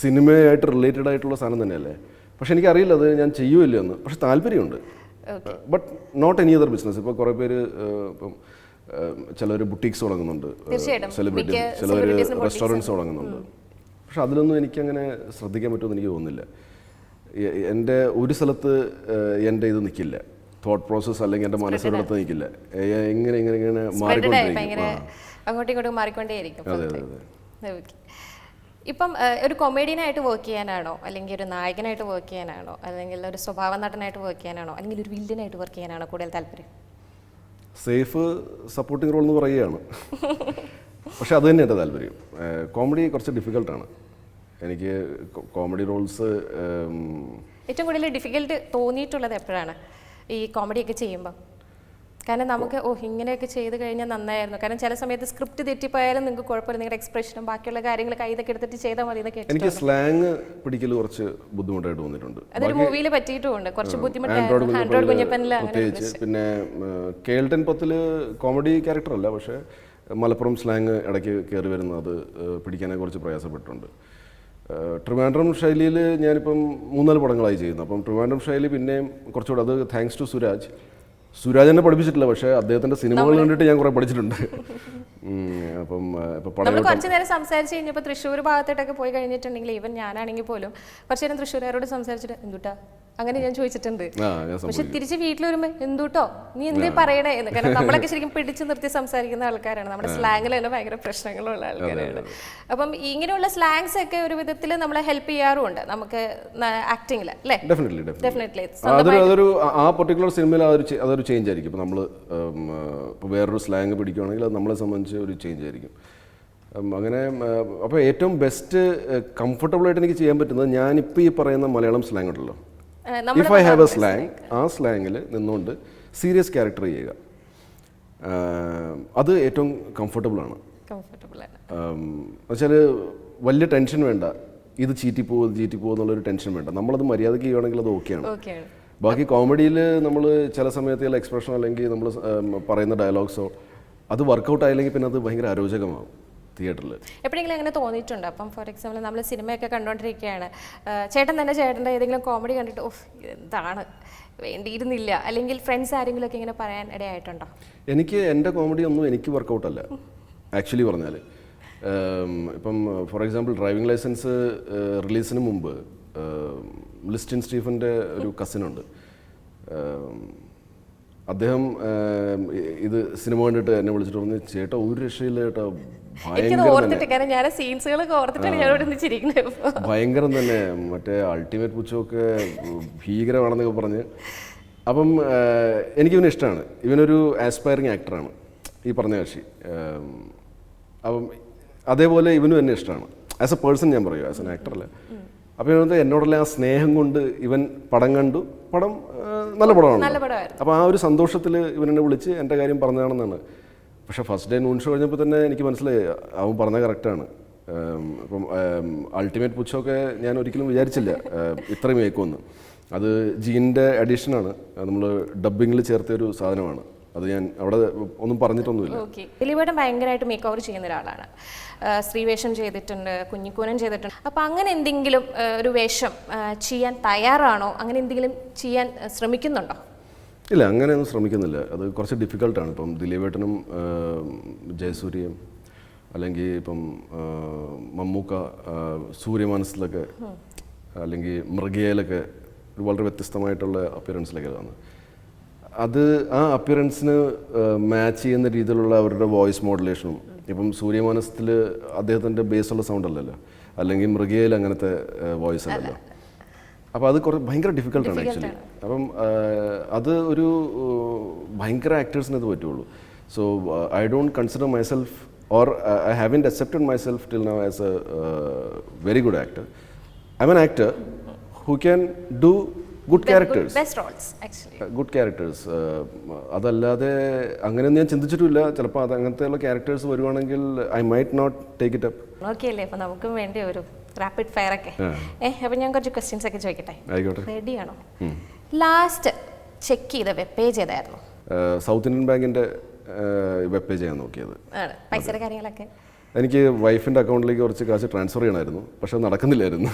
സിനിമയായിട്ട് റിലേറ്റഡ് ആയിട്ടുള്ള സാധനം തന്നെയല്ലേ. പക്ഷെ എനിക്കറിയില്ല അത് ഞാൻ ചെയ്യുമില്ല എന്ന്. പക്ഷെ താല്പര്യമുണ്ട്. But not any other business. ഇപ്പോൾ കുറേ പേര് ഇപ്പം ചിലർ ബുട്ടീക്സ് തുടങ്ങുന്നുണ്ട്, സെലിബ്രിറ്റി, ചിലർ റെസ്റ്റോറൻറ്റ്സ് തുടങ്ങുന്നുണ്ട്. പക്ഷെ അതിലൊന്നും എനിക്കങ്ങനെ ശ്രദ്ധിക്കാൻ പറ്റുമെന്ന് എനിക്ക് തോന്നുന്നില്ല. എൻ്റെ ഒരു സ്ഥലത്ത് എൻ്റെ ഇത് നിൽക്കില്ല, തോട്ട് പ്രോസസ്സ് അല്ലെങ്കിൽ എൻ്റെ മനസ്സിനടുത്ത് നിൽക്കില്ല. ഇങ്ങനെ ഇങ്ങനെ ഇങ്ങനെ മാറിക്കൊണ്ടേയിരിക്കും. അതെ അതെ അതെ. ഇപ്പം ഒരു കൊമേഡിയനായിട്ട് വർക്ക് ചെയ്യാനാണോ, അല്ലെങ്കിൽ ഒരു നായകനായിട്ട് വർക്ക് ചെയ്യാനാണോ, അല്ലെങ്കിൽ ഒരു സ്വഭാവ നടനായിട്ട് വർക്ക് ചെയ്യാനാണോ, അല്ലെങ്കിൽ ഒരു വില്ലനായിട്ട് വർക്ക് ചെയ്യാനാണോ കൂടുതൽ താല്പര്യം? സേഫ് സപ്പോർട്ടിംഗ് റോൾ എന്ന് പറയുകയാണ്. പക്ഷെ അത് തന്നെ എൻ്റെ താല്പര്യം. കോമഡി കുറച്ച് ഡിഫിക്കൽട്ടാണ് എനിക്ക്. കോമഡി റോൾസ് ഏറ്റവും കൂടുതൽ ഡിഫിക്കൽട്ട് തോന്നിയിട്ടുള്ളത് എപ്പോഴാണ് ഈ കോമഡിയൊക്കെ ചെയ്യുമ്പോൾ? കാരണം നമുക്ക് ഇങ്ങനെയൊക്കെ ചെയ്ത് കഴിഞ്ഞാൽ നന്നായിരുന്നു. കാരണം ചില സമയത്ത് സ്ക്രിപ്റ്റ് തെറ്റിപ്പോയാലും നിങ്ങൾക്ക് കുഴപ്പമില്ല, നിങ്ങളുടെ എക്സ്പ്രഷനും ബാക്കിയുള്ള കാര്യങ്ങൾ കൈതൊക്കെ എടുത്തിട്ട് ചെയ്താൽ മതി എന്നൊക്കെ. എനിക്ക് സ്ലാങ് പിടിക്കൽ കുറച്ച് ബുദ്ധിമുട്ടായിട്ട് തോന്നിയിട്ടുണ്ട്. അതൊരു മൂവിയിൽ പറ്റിയിട്ടുമുണ്ട്, കുറച്ച് ബുദ്ധിമുട്ടായിരുന്നു. ആൻഡ്രോയിഡ് കുഞ്ഞപ്പനില് പ്രത്യേകിച്ച്. പിന്നെ കേൾട്ടൻ പത്തില് കോമഡി ക്യാരക്ടർ അല്ല, പക്ഷേ മലപ്പുറം സ്ലാങ് ഇടയ്ക്ക് കയറി വരുന്നത് അത് പിടിക്കാനെ കുറച്ച് പ്രയാസപ്പെട്ടിട്ടുണ്ട്. ട്രിവാൻഡ്രം ശൈലിയിൽ ഞാനിപ്പം 3-4 പടങ്ങളായി ചെയ്യുന്നു. അപ്പം ട്രിവാൻഡ്രം ശൈലി പിന്നെയും കുറച്ചുകൂടെ, അത് താങ്ക്സ് ടു സുരാജ് എന്നെ പഠിപ്പിച്ചിട്ടില്ല, പക്ഷേ അദ്ദേഹത്തിൻ്റെ സിനിമകൾ കണ്ടിട്ട് ഞാൻ കുറേ പഠിച്ചിട്ടുണ്ട്. അപ്പം നമ്മൾ കുറച്ച് നേരം സംസാരിച്ച് കഴിഞ്ഞപ്പോൾ തൃശ്ശൂർ ഭാഗത്തോട്ടൊക്കെ പോയി കഴിഞ്ഞിട്ടുണ്ടെങ്കിൽ ഈവൻ ഞാനാണെങ്കിൽ പോലും കുറച്ച് നേരം തൃശ്ശൂരുകാരോട് സംസാരിച്ചിട്ട് എന്തുട്ടാ അങ്ങനെ ഞാൻ ചോദിച്ചിട്ടുണ്ട്. പക്ഷെ തിരിച്ച് വീട്ടിൽ വരുമ്പോൾ എന്തുട്ടോ നീ എന്തേ പറയണേ എന്ന്. കാരണം നമ്മളൊക്കെ ശരിക്കും പിടിച്ചു നിർത്തി സംസാരിക്കുന്ന ആൾക്കാരാണ്, നമ്മുടെ സ്ലാങ്ങിൽ തന്നെ ഭയങ്കര പ്രശ്നങ്ങളുള്ള ആൾക്കാരാണ്. അപ്പം ഇങ്ങനെയുള്ള സ്ലാങ്സ് ഒക്കെ ഒരു വിധത്തിൽ നമ്മളെ ഹെൽപ്പ് ചെയ്യാറുമുണ്ട് നമുക്ക് ആക്ടിങ്ങിൽ അല്ലേ? ഡെഫിനറ്റ്ലി. അതൊരു ആ പർട്ടിക്കുലർ സിനിമയിൽ അതൊരു ചേഞ്ച് ആയിരിക്കും. ഇപ്പം നമ്മൾ ഇപ്പോൾ വേറൊരു സ്ലാങ് പിടിക്കുകയാണെങ്കിൽ അത് നമ്മളെ സംബന്ധിച്ച് ഒരു ചേഞ്ച് ആയിരിക്കും. അങ്ങനെ അപ്പോൾ ഏറ്റവും ബെസ്റ്റ് കംഫർട്ടബിളായിട്ട് എനിക്ക് ചെയ്യാൻ പറ്റുന്നത് ഞാനിപ്പോൾ ഈ പറയുന്ന മലയാളം സ്ലാങ് ഉണ്ടല്ലോ, if I have A slang, ആ സ്ലാങ്ങിൽ നിന്നുകൊണ്ട് സീരിയസ് ക്യാരക്ടർ ചെയ്യുക, അത് ഏറ്റവും കംഫർട്ടബിളാണ്. എന്നുവെച്ചാൽ വലിയ ടെൻഷൻ വേണ്ട, ഇത് ചീറ്റി പോകുന്നുള്ളൊരു ടെൻഷൻ വേണ്ട. നമ്മളത് മര്യാദയ്ക്ക് ചെയ്യുകയാണെങ്കിൽ അത് ഓക്കെയാണ്. ബാക്കി കോമഡിയിൽ നമ്മൾ ചില സമയത്തുള്ള എക്സ്പ്രഷനോ അല്ലെങ്കിൽ നമ്മൾ പറയുന്ന ഡയലോഗ്സോ അത് വർക്കൗട്ട് ആയില്ലെങ്കിൽ പിന്നെ അത് ഭയങ്കര അരോചകമാകും തിയേറ്ററിൽ. എപ്പോഴെങ്കിലും അങ്ങനെ തോന്നിയിട്ടുണ്ട്? അപ്പം ഫോർ എക്സാമ്പിൾ നമ്മൾ സിനിമയൊക്കെ കണ്ടുകൊണ്ടിരിക്കുകയാണ്, ചേട്ടൻ തന്നെ ചേട്ടൻ്റെ ഏതെങ്കിലും കോമഡി കണ്ടിട്ട് എന്താണ് വേണ്ടിയിരുന്നില്ല, അല്ലെങ്കിൽ ഫ്രണ്ട്സ് ആരെങ്കിലും ഒക്കെ ഇങ്ങനെ പറയാൻ ഇടയായിട്ടുണ്ടോ? എനിക്ക് എൻ്റെ കോമഡി ഒന്നും എനിക്ക് വർക്കൗട്ടല്ല ആക്ച്വലി പറഞ്ഞാൽ. ഇപ്പം ഫോർ എക്സാമ്പിൾ ഡ്രൈവിംഗ് ലൈസൻസ് റിലീസിന് മുമ്പ് ലിസ്റ്റിൻ സ്റ്റീഫൻ്റെ ഒരു കസിനുണ്ട്. അദ്ദേഹം ഇത് സിനിമ കണ്ടിട്ട് എന്നെ വിളിച്ചിട്ട് പറഞ്ഞു, ചേട്ടാ ഒരു രക്ഷയില്ല ചേട്ടാ, ഭയങ്കരം തന്നെ, മറ്റേ അൾട്ടിമേറ്റ് പുച്ഛമൊക്കെ ഭീകരമാണെന്നൊക്കെ പറഞ്ഞ്. അപ്പം എനിക്കിവനെ ഇഷ്ടമാണ്. ഇവനൊരു ആസ്പയറിങ് ആക്ടറാണ് ഈ പറഞ്ഞ കക്ഷി. അപ്പം അതേപോലെ ഇവനും എന്നെ ഇഷ്ടമാണ് ആസ് എ പേഴ്സൺ. ഞാൻ പറയും ആസ് എൻ ആക്ടറല്ല. അപ്പോൾ ഇവനത് എന്നോടുള്ള ആ സ്നേഹം കൊണ്ട് ഇവൻ പടം കണ്ടു, പടം നല്ല പടമാണ്. അപ്പോൾ ആ ഒരു സന്തോഷത്തിൽ ഇവനെന്നെ വിളിച്ച് എൻ്റെ കാര്യം പറഞ്ഞതാണെന്നാണ്. പക്ഷേ ഫസ്റ്റ് ഡേ നൂൺ ഷോ കഴിഞ്ഞപ്പോൾ തന്നെ എനിക്ക് മനസ്സിലായി അവൻ പറഞ്ഞത് കറക്റ്റാണ്. ഇപ്പം അൾട്ടിമേറ്റ് പുച്ഛമൊക്കെ ഞാൻ ഒരിക്കലും വിചാരിച്ചില്ല ഇത്രയും കേൾക്കുമെന്ന്. അത് ജീൻ്റെ അഡീഷനാണ്, നമ്മൾ ഡബ്ബിങ്ങിൽ ചേർത്ത ഒരു സാധനമാണ്. അത് ഞാൻ അവിടെ ഒന്നും പറഞ്ഞിട്ടൊന്നുമില്ല. ഓക്കെ. ദിലീപേട്ടൻ ഭയങ്കരമായിട്ട് മേക്ക് ഓവർ ചെയ്യുന്ന ഒരാളാണ്. സ്ത്രീവേഷം ചെയ്തിട്ടുണ്ട്, കുഞ്ഞിക്കൂനൻ ചെയ്തിട്ടുണ്ട്. അപ്പോൾ അങ്ങനെ എന്തെങ്കിലും ഒരു വേഷം ചെയ്യാൻ തയ്യാറാണോ? അങ്ങനെ എന്തെങ്കിലും ചെയ്യാൻ ശ്രമിക്കുന്നുണ്ടോ? ഇല്ല, അങ്ങനെയൊന്നും ശ്രമിക്കുന്നില്ല. അത് കുറച്ച് ഡിഫിക്കൽട്ടാണ്. ഇപ്പം ദിലീപേട്ടനും ജയസൂര്യയും അല്ലെങ്കിൽ ഇപ്പം മമ്മൂക്ക സൂര്യമാനസത്തിലൊക്കെ അല്ലെങ്കിൽ മൃഗയിലൊക്കെ വളരെ വ്യത്യസ്തമായിട്ടുള്ള അപ്പിയറൻസിലൊക്കെ വന്നു. അത് ആ അപ്പിയറൻസിന് മാച്ച് ചെയ്യുന്ന രീതിയിലുള്ള അവരുടെ വോയിസ് മോഡുലേഷനും ഇപ്പം സൂര്യമാനസത്തിൽ അദ്ദേഹത്തിൻ്റെ ബേസുള്ള സൗണ്ട് അല്ലല്ലോ, അല്ലെങ്കിൽ മൃഗയിൽ അങ്ങനത്തെ വോയിസ് അല്ലല്ലോ. അപ്പോൾ അത് കുറച്ച് ഭയങ്കര ഡിഫിക്കൽട്ടാണ് ആക്ച്വലി. അപ്പം അത് ഒരു ഭയങ്കര ആക്ടേഴ്സിന് ഇത് പറ്റുള്ളൂ. So I don't consider myself or I haven't accepted myself till now as a very good actor. I'm an actor who can do good characters. Best roles actually. Good characters. അതല്ലാതെ അങ്ങനെയൊന്നും ഞാൻ ചിന്തിച്ചിട്ടില്ല. ചിലപ്പോൾ അത് അങ്ങനത്തെയുള്ള ക്യാരക്ടേഴ്സ് വരുവാണെങ്കിൽ I might not take it up. Okay അല്ലേ? അപ്പോൾ നമുക്കും വേണ്ടി ഒരു റാപ്പിഡ് ഫയർ ഒക്കെ. അപ്പോൾ ഞാൻ കുറച്ച് ക്വസ്റ്റ്യൻസ് ഒക്കെ ചോദിക്കട്ടെ? ആയിക്കോട്ടെ. റെഡിയാണോ? ലാസ്റ്റ് ചെക്ക് ചെയ്ത വെബ് പേജ് ഏതായിരുന്നു? സൗത്ത് ഇന്ത്യൻ ബാങ്കിൻ്റെ വെബ് പേജ് ചെയ്യാൻ നോക്കിയത്. പൈസയുടെ കാര്യങ്ങളൊക്കെ എനിക്ക് വൈഫിൻ്റെ അക്കൗണ്ടിലേക്ക് കുറച്ച് കാശ് ട്രാൻസ്ഫർ ചെയ്യണമായിരുന്നു, പക്ഷെ നടക്കുന്നില്ലായിരുന്നു.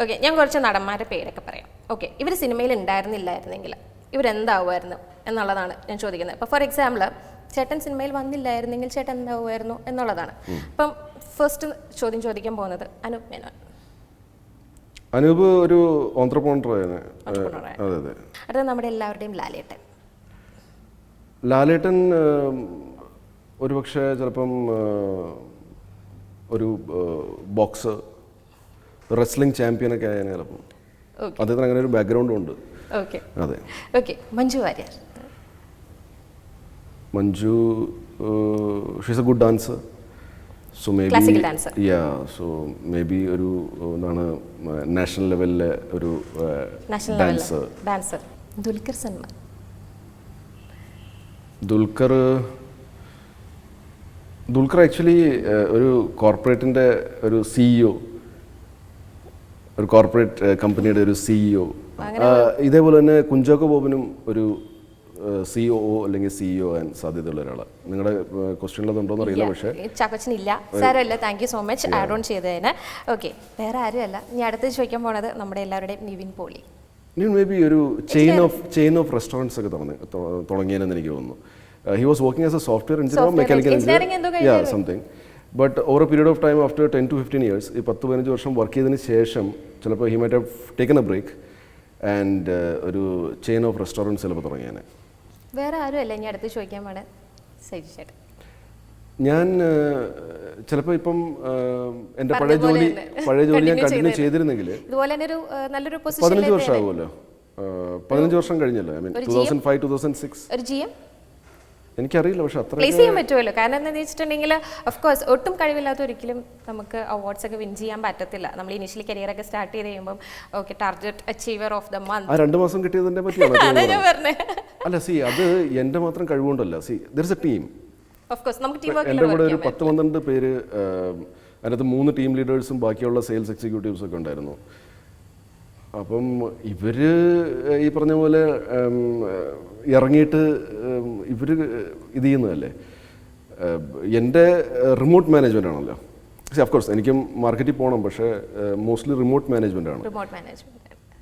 ഓക്കെ, ഞാൻ കുറച്ച് നടന്മാരുടെ പേരൊക്കെ പറയാം. ഓക്കെ, ഇവർ സിനിമയിൽ ഉണ്ടായിരുന്നില്ലായിരുന്നെങ്കിൽ ഇവരെന്താവുമായിരുന്നു എന്നുള്ളതാണ് ഞാൻ ചോദിക്കുന്നത്. ഇപ്പോൾ ഫോർ എക്സാമ്പിൾ ചേട്ടൻ സിനിമയിൽ വന്നില്ലായിരുന്നെങ്കിൽ ചേട്ടൻ എന്താവുമായിരുന്നു എന്നുള്ളതാണ്. അപ്പം ഫസ്റ്റ് ചോദ്യം ചോദിക്കാൻ പോകുന്നത് അനൂപ് മേനോൻ. അനൂപ് ഒരു ഓന്ത്രപ്രണറാണ്. അതെ അതെ. അടുത്തത് നമ്മുടെ എല്ലാവരുടെയും ലാലേട്ടൻ. ലാലേട്ടൻ ഒരുപക്ഷെ ചിലപ്പം ഒരു ബോക്സർ, റെസ്ലിംഗ് ചാമ്പ്യനൊക്കെ ആയാലും ചിലപ്പം. അദ്ദേഹത്തിന് അങ്ങനെ ഒരു ബാക്ക്ഗ്രൗണ്ടും ഉണ്ട്. ഓക്കെ. അതെ. Okay, Manju Warrier. Manju she's A good dancer. So may be so may be ഒരു എന്താണ് നാഷണൽ ലെവലിലെ ഒരു ഡാൻസർ. ദുൽഖർ സൽമാൻ. ദുൽഖർ ആക്ച്വലി ഒരു കോർപ്പറേറ്റിൻ്റെ ഒരു സിഇഒ, ഒരു കോർപ്പറേറ്റ് കമ്പനിയുടെ ഒരു സിഇഒ. ഇതേപോലെ തന്നെ കുഞ്ചാക്കോ ബോബനും ഒരു സിഒഒ അല്ലെങ്കിൽ സിഇഒ ആകാൻ സാധ്യതയുള്ള ഒരാളാണ്. നിങ്ങളുടെ ക്വസ്റ്റ്യനിലത് ഉണ്ടോയെന്ന് അറിയില്ല, പക്ഷേ ചാക്കോച്ചനില്ല. സാരമല്ല, thank you so much add on ചെയ്തതിന്. ഓക്കെ, വേറെ ആരുമല്ല. ഞാൻ അടുത്ത് ചോദിക്കാൻ പോണത് നമ്മുടെ എല്ലാവരുടെയും നിവിൻ പോളി. മേ ബി ഒരു ചെയിൻ ഓഫ് റെസ്റ്റോറൻറ്റ്സ് ഒക്കെ തുടങ്ങിയെന്ന് എനിക്ക് തോന്നുന്നു. He was working as a software engineer or mechanical engineer. Yeah, something. But over a period of time, after 10 to 15 years, ഈ 10-15 വർഷം വർക്ക് ചെയ്തതിന് ശേഷം ചിലപ്പോൾ he might have taken a break and ഒരു ചെയിൻ ഓഫ് റെസ്റ്റോറൻറ്റ്സ് ചിലപ്പോൾ തുടങ്ങിയാണ്. വേറെ ആരുമല്ല ഞാൻ അടുത്ത് ചോദിക്കാൻ വേണേ സൈജു ചേട്ടൻ. ഞാൻ ചിലപ്പോൾ ഇപ്പം എൻ്റെ പഴയ ജോലി ഞാൻ കണ്ടിന്യൂ ചെയ്തിരുന്നെങ്കിൽ ഇതുപോലെ തന്നെ ഒരു നല്ലൊരു 15 വർഷം ആകുമല്ലോ. 15 വർഷം കഴിഞ്ഞല്ലോ. I mean 2005 2006. ഒരു GM എനിക്കറിയില്ല, പക്ഷെ അത്ര പ്ലേസ് ചെയ്യാൻ പറ്റുമല്ലോ. കാരണം എന്താണെന്ന് വെച്ചിട്ടുണ്ടെങ്കിൽ ഓഫ് കോഴ്സ് ഒട്ടും കഴിവില്ലാത്ത ഒരിക്കലും നമുക്ക് അവാർഡ്സ് ഒക്കെ വിൻ ചെയ്യാൻ പറ്റത്തില്ല. നമ്മൾ ഇനിഷ്യലി കരിയർ ഒക്കെ സ്റ്റാർട്ട് ചെയ്ത് കഴിയുമ്പോൾ okay target achiever of the month 2 മാസം കിട്ടിയതിനെ പറ്റിയാണ് പറഞ്ഞത്. അല്ല, അത് എൻ്റെ മാത്രം കഴിവുകൊണ്ടല്ല. There is a team. Of course നമുക്ക് ടീം വർക്ക് എൻ്റെ കൂടെ ഒരു 10-12 പേര്, അതിനകത്ത് 3 ടീം ലീഡേഴ്സും ബാക്കിയുള്ള സെയിൽസ് എക്സിക്യൂട്ടീവ്സും ഒക്കെ ഉണ്ടായിരുന്നു. അപ്പം ഇവർ ഈ പറഞ്ഞ പോലെ ഇറങ്ങിയിട്ട് ഇവർ ഇത് ചെയ്യുന്നതല്ലേ. എൻ്റെ റിമോട്ട് മാനേജ്മെൻ്റ് ആണല്ലോ. ഓഫ് കോഴ്സ് എനിക്കും മാർക്കറ്റിൽ പോകണം, പക്ഷേ മോസ്റ്റ്ലി റിമോട്ട് മാനേജ്മെൻ്റ് ആണ്.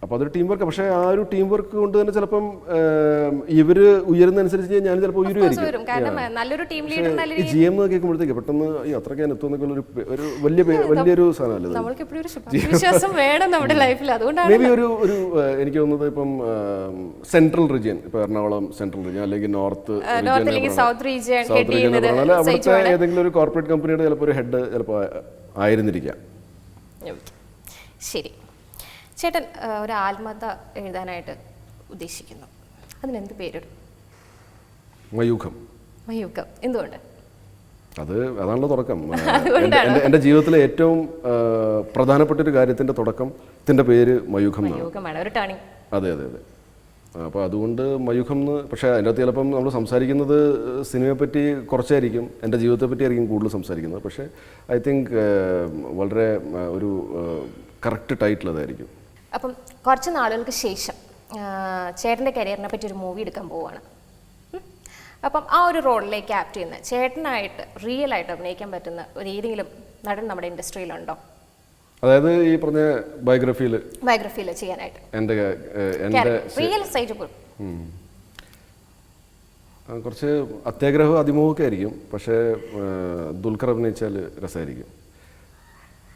അപ്പോൾ അതൊരു ടീം വർക്ക്. പക്ഷേ ആ ഒരു ടീം വർക്ക് കൊണ്ട് തന്നെ ചിലപ്പം ഇവർ ഉയരുന്നതനുസരിച്ച് ഞാൻ ചിലപ്പോൾ ഉയരുമായിരിക്കും. ഈ GM എന്ന് കേൾക്കുമ്പോഴത്തേക്ക് പെട്ടെന്ന് ഈ അത്രയ്ക്ക് ഞാൻ എത്തുന്നൊക്കെ ഒരു വലിയൊരു സാധനമല്ലേ. മേ ബി ഒരു എനിക്ക് തോന്നുന്നത് ഇപ്പം സെൻട്രൽ റീജിയൻ, ഇപ്പോൾ എറണാകുളം സെൻട്രൽ റീജിയൻ അല്ലെങ്കിൽ നോർത്ത് സൗത്ത് റീജിയൻ അവിടുത്തെ ഏതെങ്കിലും ഒരു കോർപ്പറേറ്റ് കമ്പനിയുടെ ചിലപ്പോൾ ഒരു ഹെഡ് ചിലപ്പോൾ ആയിരുന്നിരിക്കാം. ശരി ചേട്ടൻ, ഒരു ആത്മകഥ എഴുതാനായിട്ട് ഉദ്ദേശിക്കുന്നു, അതിനെന്ത് പേരിടും? മയൂഖം. മയൂഖം എന്തുകൊണ്ട്? അതാണല്ലോ തുടക്കം. എൻ്റെ ജീവിതത്തിലെ ഏറ്റവും പ്രധാനപ്പെട്ട ഒരു കാര്യത്തിൻ്റെ തുടക്കത്തിൻ്റെ പേര് മയൂഖം എന്നാണ്. അതെ അതെ അതെ. അപ്പോൾ അതുകൊണ്ട് മയൂഖം എന്ന്. പക്ഷേ അതിൻ്റെ അകത്ത് ചിലപ്പം നമ്മൾ സംസാരിക്കുന്നത് സിനിമയെ പറ്റി കുറച്ചായിരിക്കും, എൻ്റെ ജീവിതത്തെ പറ്റി ആയിരിക്കും കൂടുതൽ സംസാരിക്കുന്നത്. പക്ഷേ ഐ തിങ്ക് വളരെ ഒരു കറക്റ്റ് ടൈറ്റിൽ അതായിരിക്കും. അപ്പം കുറച്ച് നാളുകൾക്ക് ശേഷം ചേട്ടൻ്റെ കരിയറിനെ പറ്റി ഒരു മൂവി എടുക്കാൻ പോവുകയാണ്. അപ്പം ആ ഒരു റോളിലേക്ക് ആപ്റ്റ് ചെയ്യുന്ന ചേട്ടനായിട്ട് റിയൽ ആയിട്ട് അഭിനയിക്കാൻ പറ്റുന്ന ഒരു ഏതെങ്കിലും നടൻ നമ്മുടെ ഇൻഡസ്ട്രിയിലുണ്ടോ? അതായത് ഈ പറഞ്ഞ ബയോഗ്രഫിയിൽ ചെയ്യാനായിട്ട് എൻ്റെ റിയൽ സൈജ് കുറച്ച് അത്യാഗ്രഹവും അതിമോഹമൊക്കെ ആയിരിക്കും. പക്ഷേ ദുൽഖർ അഭിനയിച്ചാൽ രസമായിരിക്കും.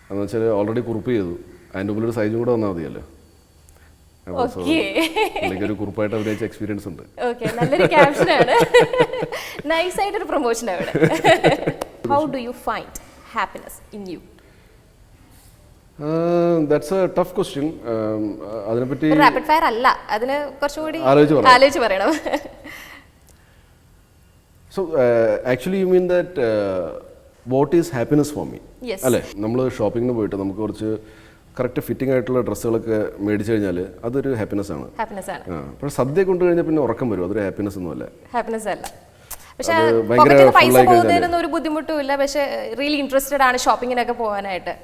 എന്ന് വെച്ചാൽ ഓൾറെഡി കുറിപ്പ് ചെയ്തു, അതിൻ്റെ മുമ്പിൽ ഒരു സൈജും കൂടെ വന്നാൽ മതിയല്ലോ. ഒരു കുറിപ്പായിട്ട് അഭിനയിച്ച എക്സ്പീരിയൻസ് ഉണ്ട്. നല്ലൊരു ക്യാപ്ഷനാണ്. നൈസ് ആയിട്ടൊരു പ്രൊമോഷൻ അവിടെ. How do you find happiness in you? That's a tough question. അതിനെപ്പറ്റി റാപ്പിഡ് ഫയർ അല്ല, അതിന് കുറച്ചുകൂടി ആലോചിച്ച് പറയണം. So actually you mean that what is happiness for me അല്ലേ? നമ്മൾ ഷോപ്പിങ്ങിന് പോയിട്ട് നമുക്ക് കുറച്ച് കറക്റ്റ് ഫിറ്റിംഗ് ആയിട്ടുള്ള ഡ്രസ്സുകളൊക്കെ മേടിച്ചു കഴിഞ്ഞാൽ അതൊരു ഹാപ്പിനെസ് ആണ്. പക്ഷേ സദ്യ കൊണ്ടു കഴിഞ്ഞാൽ പിന്നെ ഉറക്കം വരും, അതൊരു ഹാപ്പിനെസ് ഒന്നും അല്ല. പക്ഷേ പൈസ പോകുന്നതിനൊന്നും ഒരു ബുദ്ധിമുട്ടും ഇല്ല, പക്ഷേ റിയലി ഇൻട്രസ്റ്റഡ് ആണ് ഷോപ്പിങ്ങിനൊക്കെ പോകാനായിട്ട്.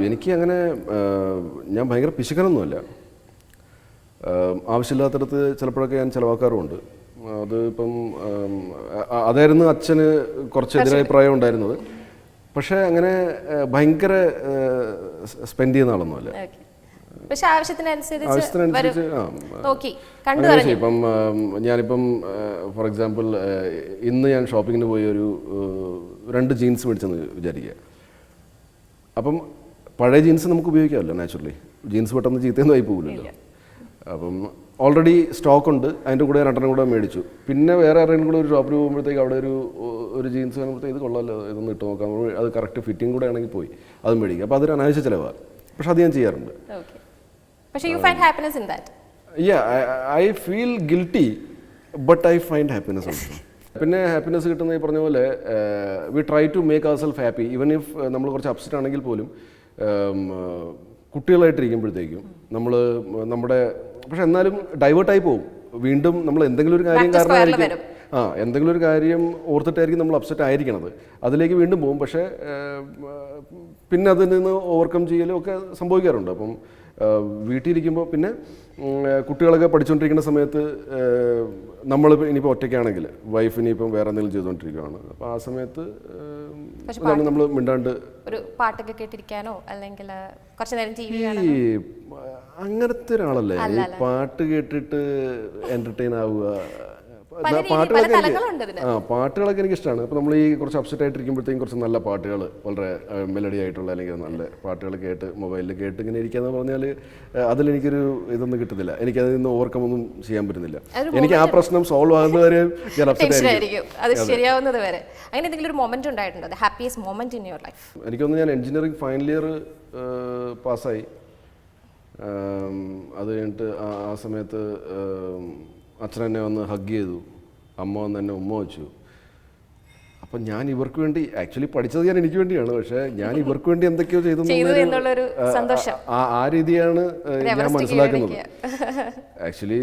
എനിക്ക് അങ്ങനെ ഞാൻ ഭയങ്കര പിശുക്കനൊന്നുമല്ല. ആവശ്യമില്ലാത്തടത്ത് ചിലപ്പോഴൊക്കെ ഞാൻ ചിലവാക്കാറുമുണ്ട്. അത് ഇപ്പം അതായിരുന്നു അച്ഛന് കുറച്ച് എതിരഭിപ്രായം ഉണ്ടായിരുന്നത്. പക്ഷേ അങ്ങനെ ഭയങ്കര സ്പെൻഡ് ചെയ്യുന്ന ആളൊന്നുമല്ല. ആവശ്യത്തിനനുസരിച്ച് ഇപ്പം ഞാനിപ്പം ഫോർ എക്സാമ്പിൾ ഇന്ന് ഞാൻ ഷോപ്പിങ്ങിന് പോയി ഒരു 2 ജീൻസ് മേടിച്ചെന്ന് വിചാരിക്കുക. അപ്പം പഴയ ജീൻസ് നമുക്ക് ഉപയോഗിക്കാമല്ലോ നാച്ചുറലി. ജീൻസ് പെട്ടെന്ന് ചീത്തയൊന്നും ആയി പോകില്ലല്ലോ. അപ്പം ഓൾറെഡി സ്റ്റോക്ക് ഉണ്ട്, അതിൻ്റെ കൂടെ 2 കൂടെ മേടിച്ചു. പിന്നെ വേറെ ആരെങ്കിലും കൂടെ ഒരു ഷോപ്പിൽ പോകുമ്പോഴത്തേക്ക് അവിടെ ഒരു ജീൻസ് കാണുമ്പോഴത്തേക്ക് ഇത് കൊള്ളാമല്ലോ, ഇതൊന്ന് ഇട്ട് നോക്കാം, അത് കറക്റ്റ് ഫിറ്റിംഗ് കൂടെ ആണെങ്കിൽ പോയി അതും മേടിക്കും. അപ്പോൾ അതൊരു അനാവശ്യ ചിലവാണ്. പക്ഷെ അത് ഞാൻ ചെയ്യാറുണ്ട്. I feel guilty but I find happiness also. പിന്നെ ഹാപ്പിനെസ് കിട്ടുന്ന ഈ പറഞ്ഞ പോലെ we try to make our self happy even if നമ്മൾ കുറച്ച് അപ്സെറ്റ് ആണെങ്കിൽ പോലും. കുട്ടികളായിട്ടിരിക്കുമ്പോഴത്തേക്കും നമ്മൾ നമ്മുടെ പക്ഷെ എന്നാലും ഡൈവേർട്ടായി പോകും. വീണ്ടും നമ്മൾ എന്തെങ്കിലും ഒരു കാര്യം കാരണമായിരിക്കും എന്തെങ്കിലും ഒരു കാര്യം ഓർത്തിട്ടായിരിക്കും നമ്മൾ അപ്സെറ്റ് ആയിരിക്കണത്, അതിലേക്ക് വീണ്ടും പോകും. പക്ഷേ പിന്നെ അതിൽ നിന്ന് ഓവർകം ചെയ്യലും ഒക്കെ സംഭവിക്കാറുണ്ട്. അപ്പം വീട്ടിലിരിക്കുമ്പോൾ പിന്നെ കുട്ടികളൊക്കെ പഠിച്ചുകൊണ്ടിരിക്കുന്ന സമയത്ത് നമ്മൾ ഇനിയിപ്പോൾ ഒറ്റയ്ക്കാണെങ്കിൽ വൈഫ് ഇനിയിപ്പം വേറെ എന്തെങ്കിലും ചെയ്തുകൊണ്ടിരിക്കുകയാണ്. അപ്പോൾ ആ സമയത്ത് നമ്മൾ മിണ്ടാണ്ട് ഒരു പാട്ടൊക്കെ കേട്ടിരിക്കാനോ അല്ലെങ്കിൽ കുറച്ച് നേരം ഈ അങ്ങനത്തെ ഒരാളല്ലേ ഈ പാട്ട് കേട്ടിട്ട് എൻ്റർടൈൻ ആവുക. പാട്ടുകളൊക്കെ എനിക്ക് ഇഷ്ടമാണ്. ഇപ്പോൾ നമ്മൾ ഈ കുറച്ച് അപ്സെറ്റ് ആയിട്ടിരിക്കുമ്പോഴത്തേക്കും കുറച്ച് നല്ല പാട്ടുകൾ, വളരെ മെലഡി ആയിട്ടുള്ള അല്ലെങ്കിൽ നല്ല പാട്ടുകൾ കേട്ട് മൊബൈലിൽ കേട്ട് ഇങ്ങനെ ഇരിക്കാന്ന് പറഞ്ഞാൽ അതിലെനിക്കൊരു ഇതൊന്നും കിട്ടുന്നില്ല. എനിക്കതിൽ നിന്ന് ഓവർകം ഒന്നും ചെയ്യാൻ പറ്റുന്നില്ല. എനിക്ക് ആ പ്രശ്നം സോൾവ് ആകുന്നവരെ ഞാൻ അപ്സെറ്റ് ആയിരിക്കും. എനിക്കൊന്ന് ഞാൻ എഞ്ചിനീയറിംഗ് ഫൈനൽ ഇയർ പാസ്സായി. അത് കഴിഞ്ഞിട്ട് ആ സമയത്ത് അച്ഛൻ എന്നെ വന്ന് ഹഗ് ചെയ്തു, അമ്മ വന്ന് എന്നെ ഉമ്മ വെച്ചു. അപ്പം ഞാൻ ഇവർക്ക് വേണ്ടി ആക്ച്വലി പഠിച്ചത് ഞാൻ എനിക്ക് വേണ്ടിയാണ്, പക്ഷേ ഞാൻ ഇവർക്ക് വേണ്ടി എന്തൊക്കെയോ ചെയ്തു ആ രീതിയാണ് ഞാൻ മനസ്സിലാക്കുന്നത്. ആക്ച്വലി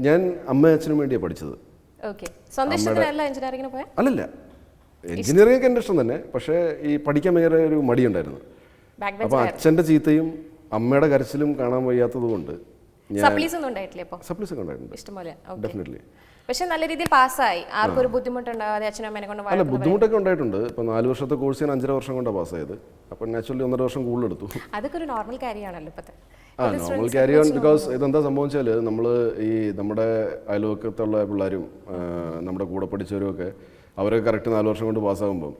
ഞാൻ അമ്മ അച്ഛനും വേണ്ടിയാണ് പഠിച്ചത്. അല്ലല്ല, എഞ്ചിനീയറിംഗ് ഒക്കെ എൻ്റെ ഇഷ്ടം തന്നെ. പക്ഷേ ഈ പഠിക്കാൻ ഭയങ്കര ഒരു മടിയുണ്ടായിരുന്നു. അപ്പം അച്ഛൻ്റെ ചീത്തയും അമ്മയുടെ കരച്ചിലും കാണാൻ വയ്യാത്തത് കൊണ്ട് അല്ല ബുദ്ധിമുട്ടൊക്കെ ഉണ്ടായിട്ടുണ്ട്. ഇപ്പൊ 4 വർഷത്തെ കോഴ്സ് ഞാൻ 5.5 വർഷം കൊണ്ടാണ് പാസ്സായത്. അപ്പൊ നാച്ചുറലി 1.5 വർഷം കൂടുതൽ എടുത്തു. നോർമൽ കാര്യമാണല്ലോ നോർമൽ ക്യാരി ഓൺ. ബിക്കോസ് ഇതെന്താ സംഭവിച്ചാൽ നമ്മൾ ഈ നമ്മുടെ അയൽവക്കത്തുള്ള പിള്ളേരും നമ്മുടെ കൂടെ പഠിച്ചവരും ഒക്കെ അവരൊക്കെ കറക്റ്റ് 4 വർഷം കൊണ്ട് പാസ്സാകുമ്പോൾ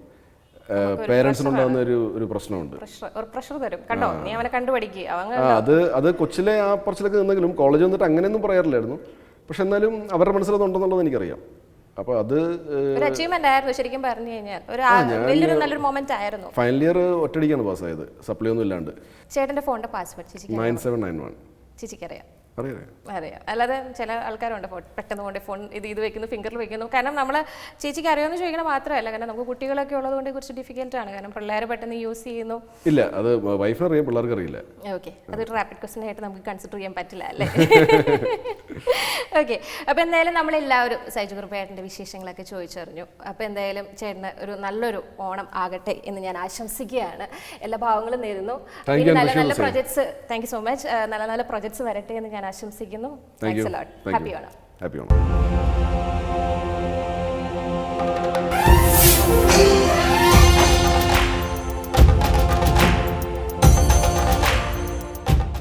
പേരൻസിനുണ്ടാകുന്ന ഒരു പ്രശ്നമുണ്ട്. അത് കൊച്ചിലെ ആ പറച്ചിലൊക്കെ നിന്നെങ്കിലും കോളേജ് വന്നിട്ട് അങ്ങനെയൊന്നും പറയാറില്ലായിരുന്നു. പക്ഷെ എന്നാലും അവരുടെ മനസ്സിലതുണ്ടെന്നുള്ളത് എനിക്കറിയാം. അപ്പോൾ അത് ശരിക്കും പറഞ്ഞു കഴിഞ്ഞാൽ ഫൈനൽ ഇയർ ഒറ്റയടിക്കാണ് പാസ്സായത്, സപ്ലി ഒന്നും ഇല്ലാണ്ട്. ചേട്ടന്റെ ഫോണിന്റെ പാസ്വേഡ് 9791 ചേച്ചിക്കറിയാം? അറിയാം. അല്ലാതെ ചില ആൾക്കാരുണ്ട് പെട്ടെന്ന് കൊണ്ട് ഫോൺ ഇത് വെക്കുന്നു, ഫിംഗറിൽ വെക്കുന്നു. കാരണം നമ്മളെ ചേച്ചിക്ക് അറിയാമെന്ന് ചോദിക്കണം മാത്രമല്ല, കാരണം നമുക്ക് കുട്ടികളൊക്കെ ഉള്ളതുകൊണ്ട് കുറച്ച് ഡിഫിക്കൽട്ടാണ്. കാരണം പിള്ളേർ പെട്ടെന്ന് യൂസ് ചെയ്യുന്നു. ഇല്ല, അത് വൈഫിന് അറിയാം, പിള്ളേർക്ക് അറിയില്ല. ഓക്കെ, അതൊരു റാപ്പിഡ് ക്വസ്റ്റ്യൻ ആയിട്ട് നമുക്ക് കൺസിഡർ ചെയ്യാൻ പറ്റില്ല അല്ലേ? ഓക്കെ, അപ്പോൾ എന്തായാലും നമ്മളെല്ലാവരും സൈജു കുറുപ്പേട്ടൻ്റെ വിശേഷങ്ങളൊക്കെ ചോദിച്ചറിഞ്ഞു. അപ്പോൾ എന്തായാലും ചേട്ടന് ഒരു നല്ലൊരു ഓണം ആകട്ടെ എന്ന് ഞാൻ ആശംസിക്കുകയാണ്. എല്ലാ ഭാവങ്ങളും നേരുന്നു. നല്ല നല്ല projects, thank you so much, നല്ല നല്ല പ്രൊജക്ട്സ് വരട്ടെ എന്ന് ഞാൻ ആശംസിക്കുന്നു. Thanks a lot. Happy Onam. നന്ദി.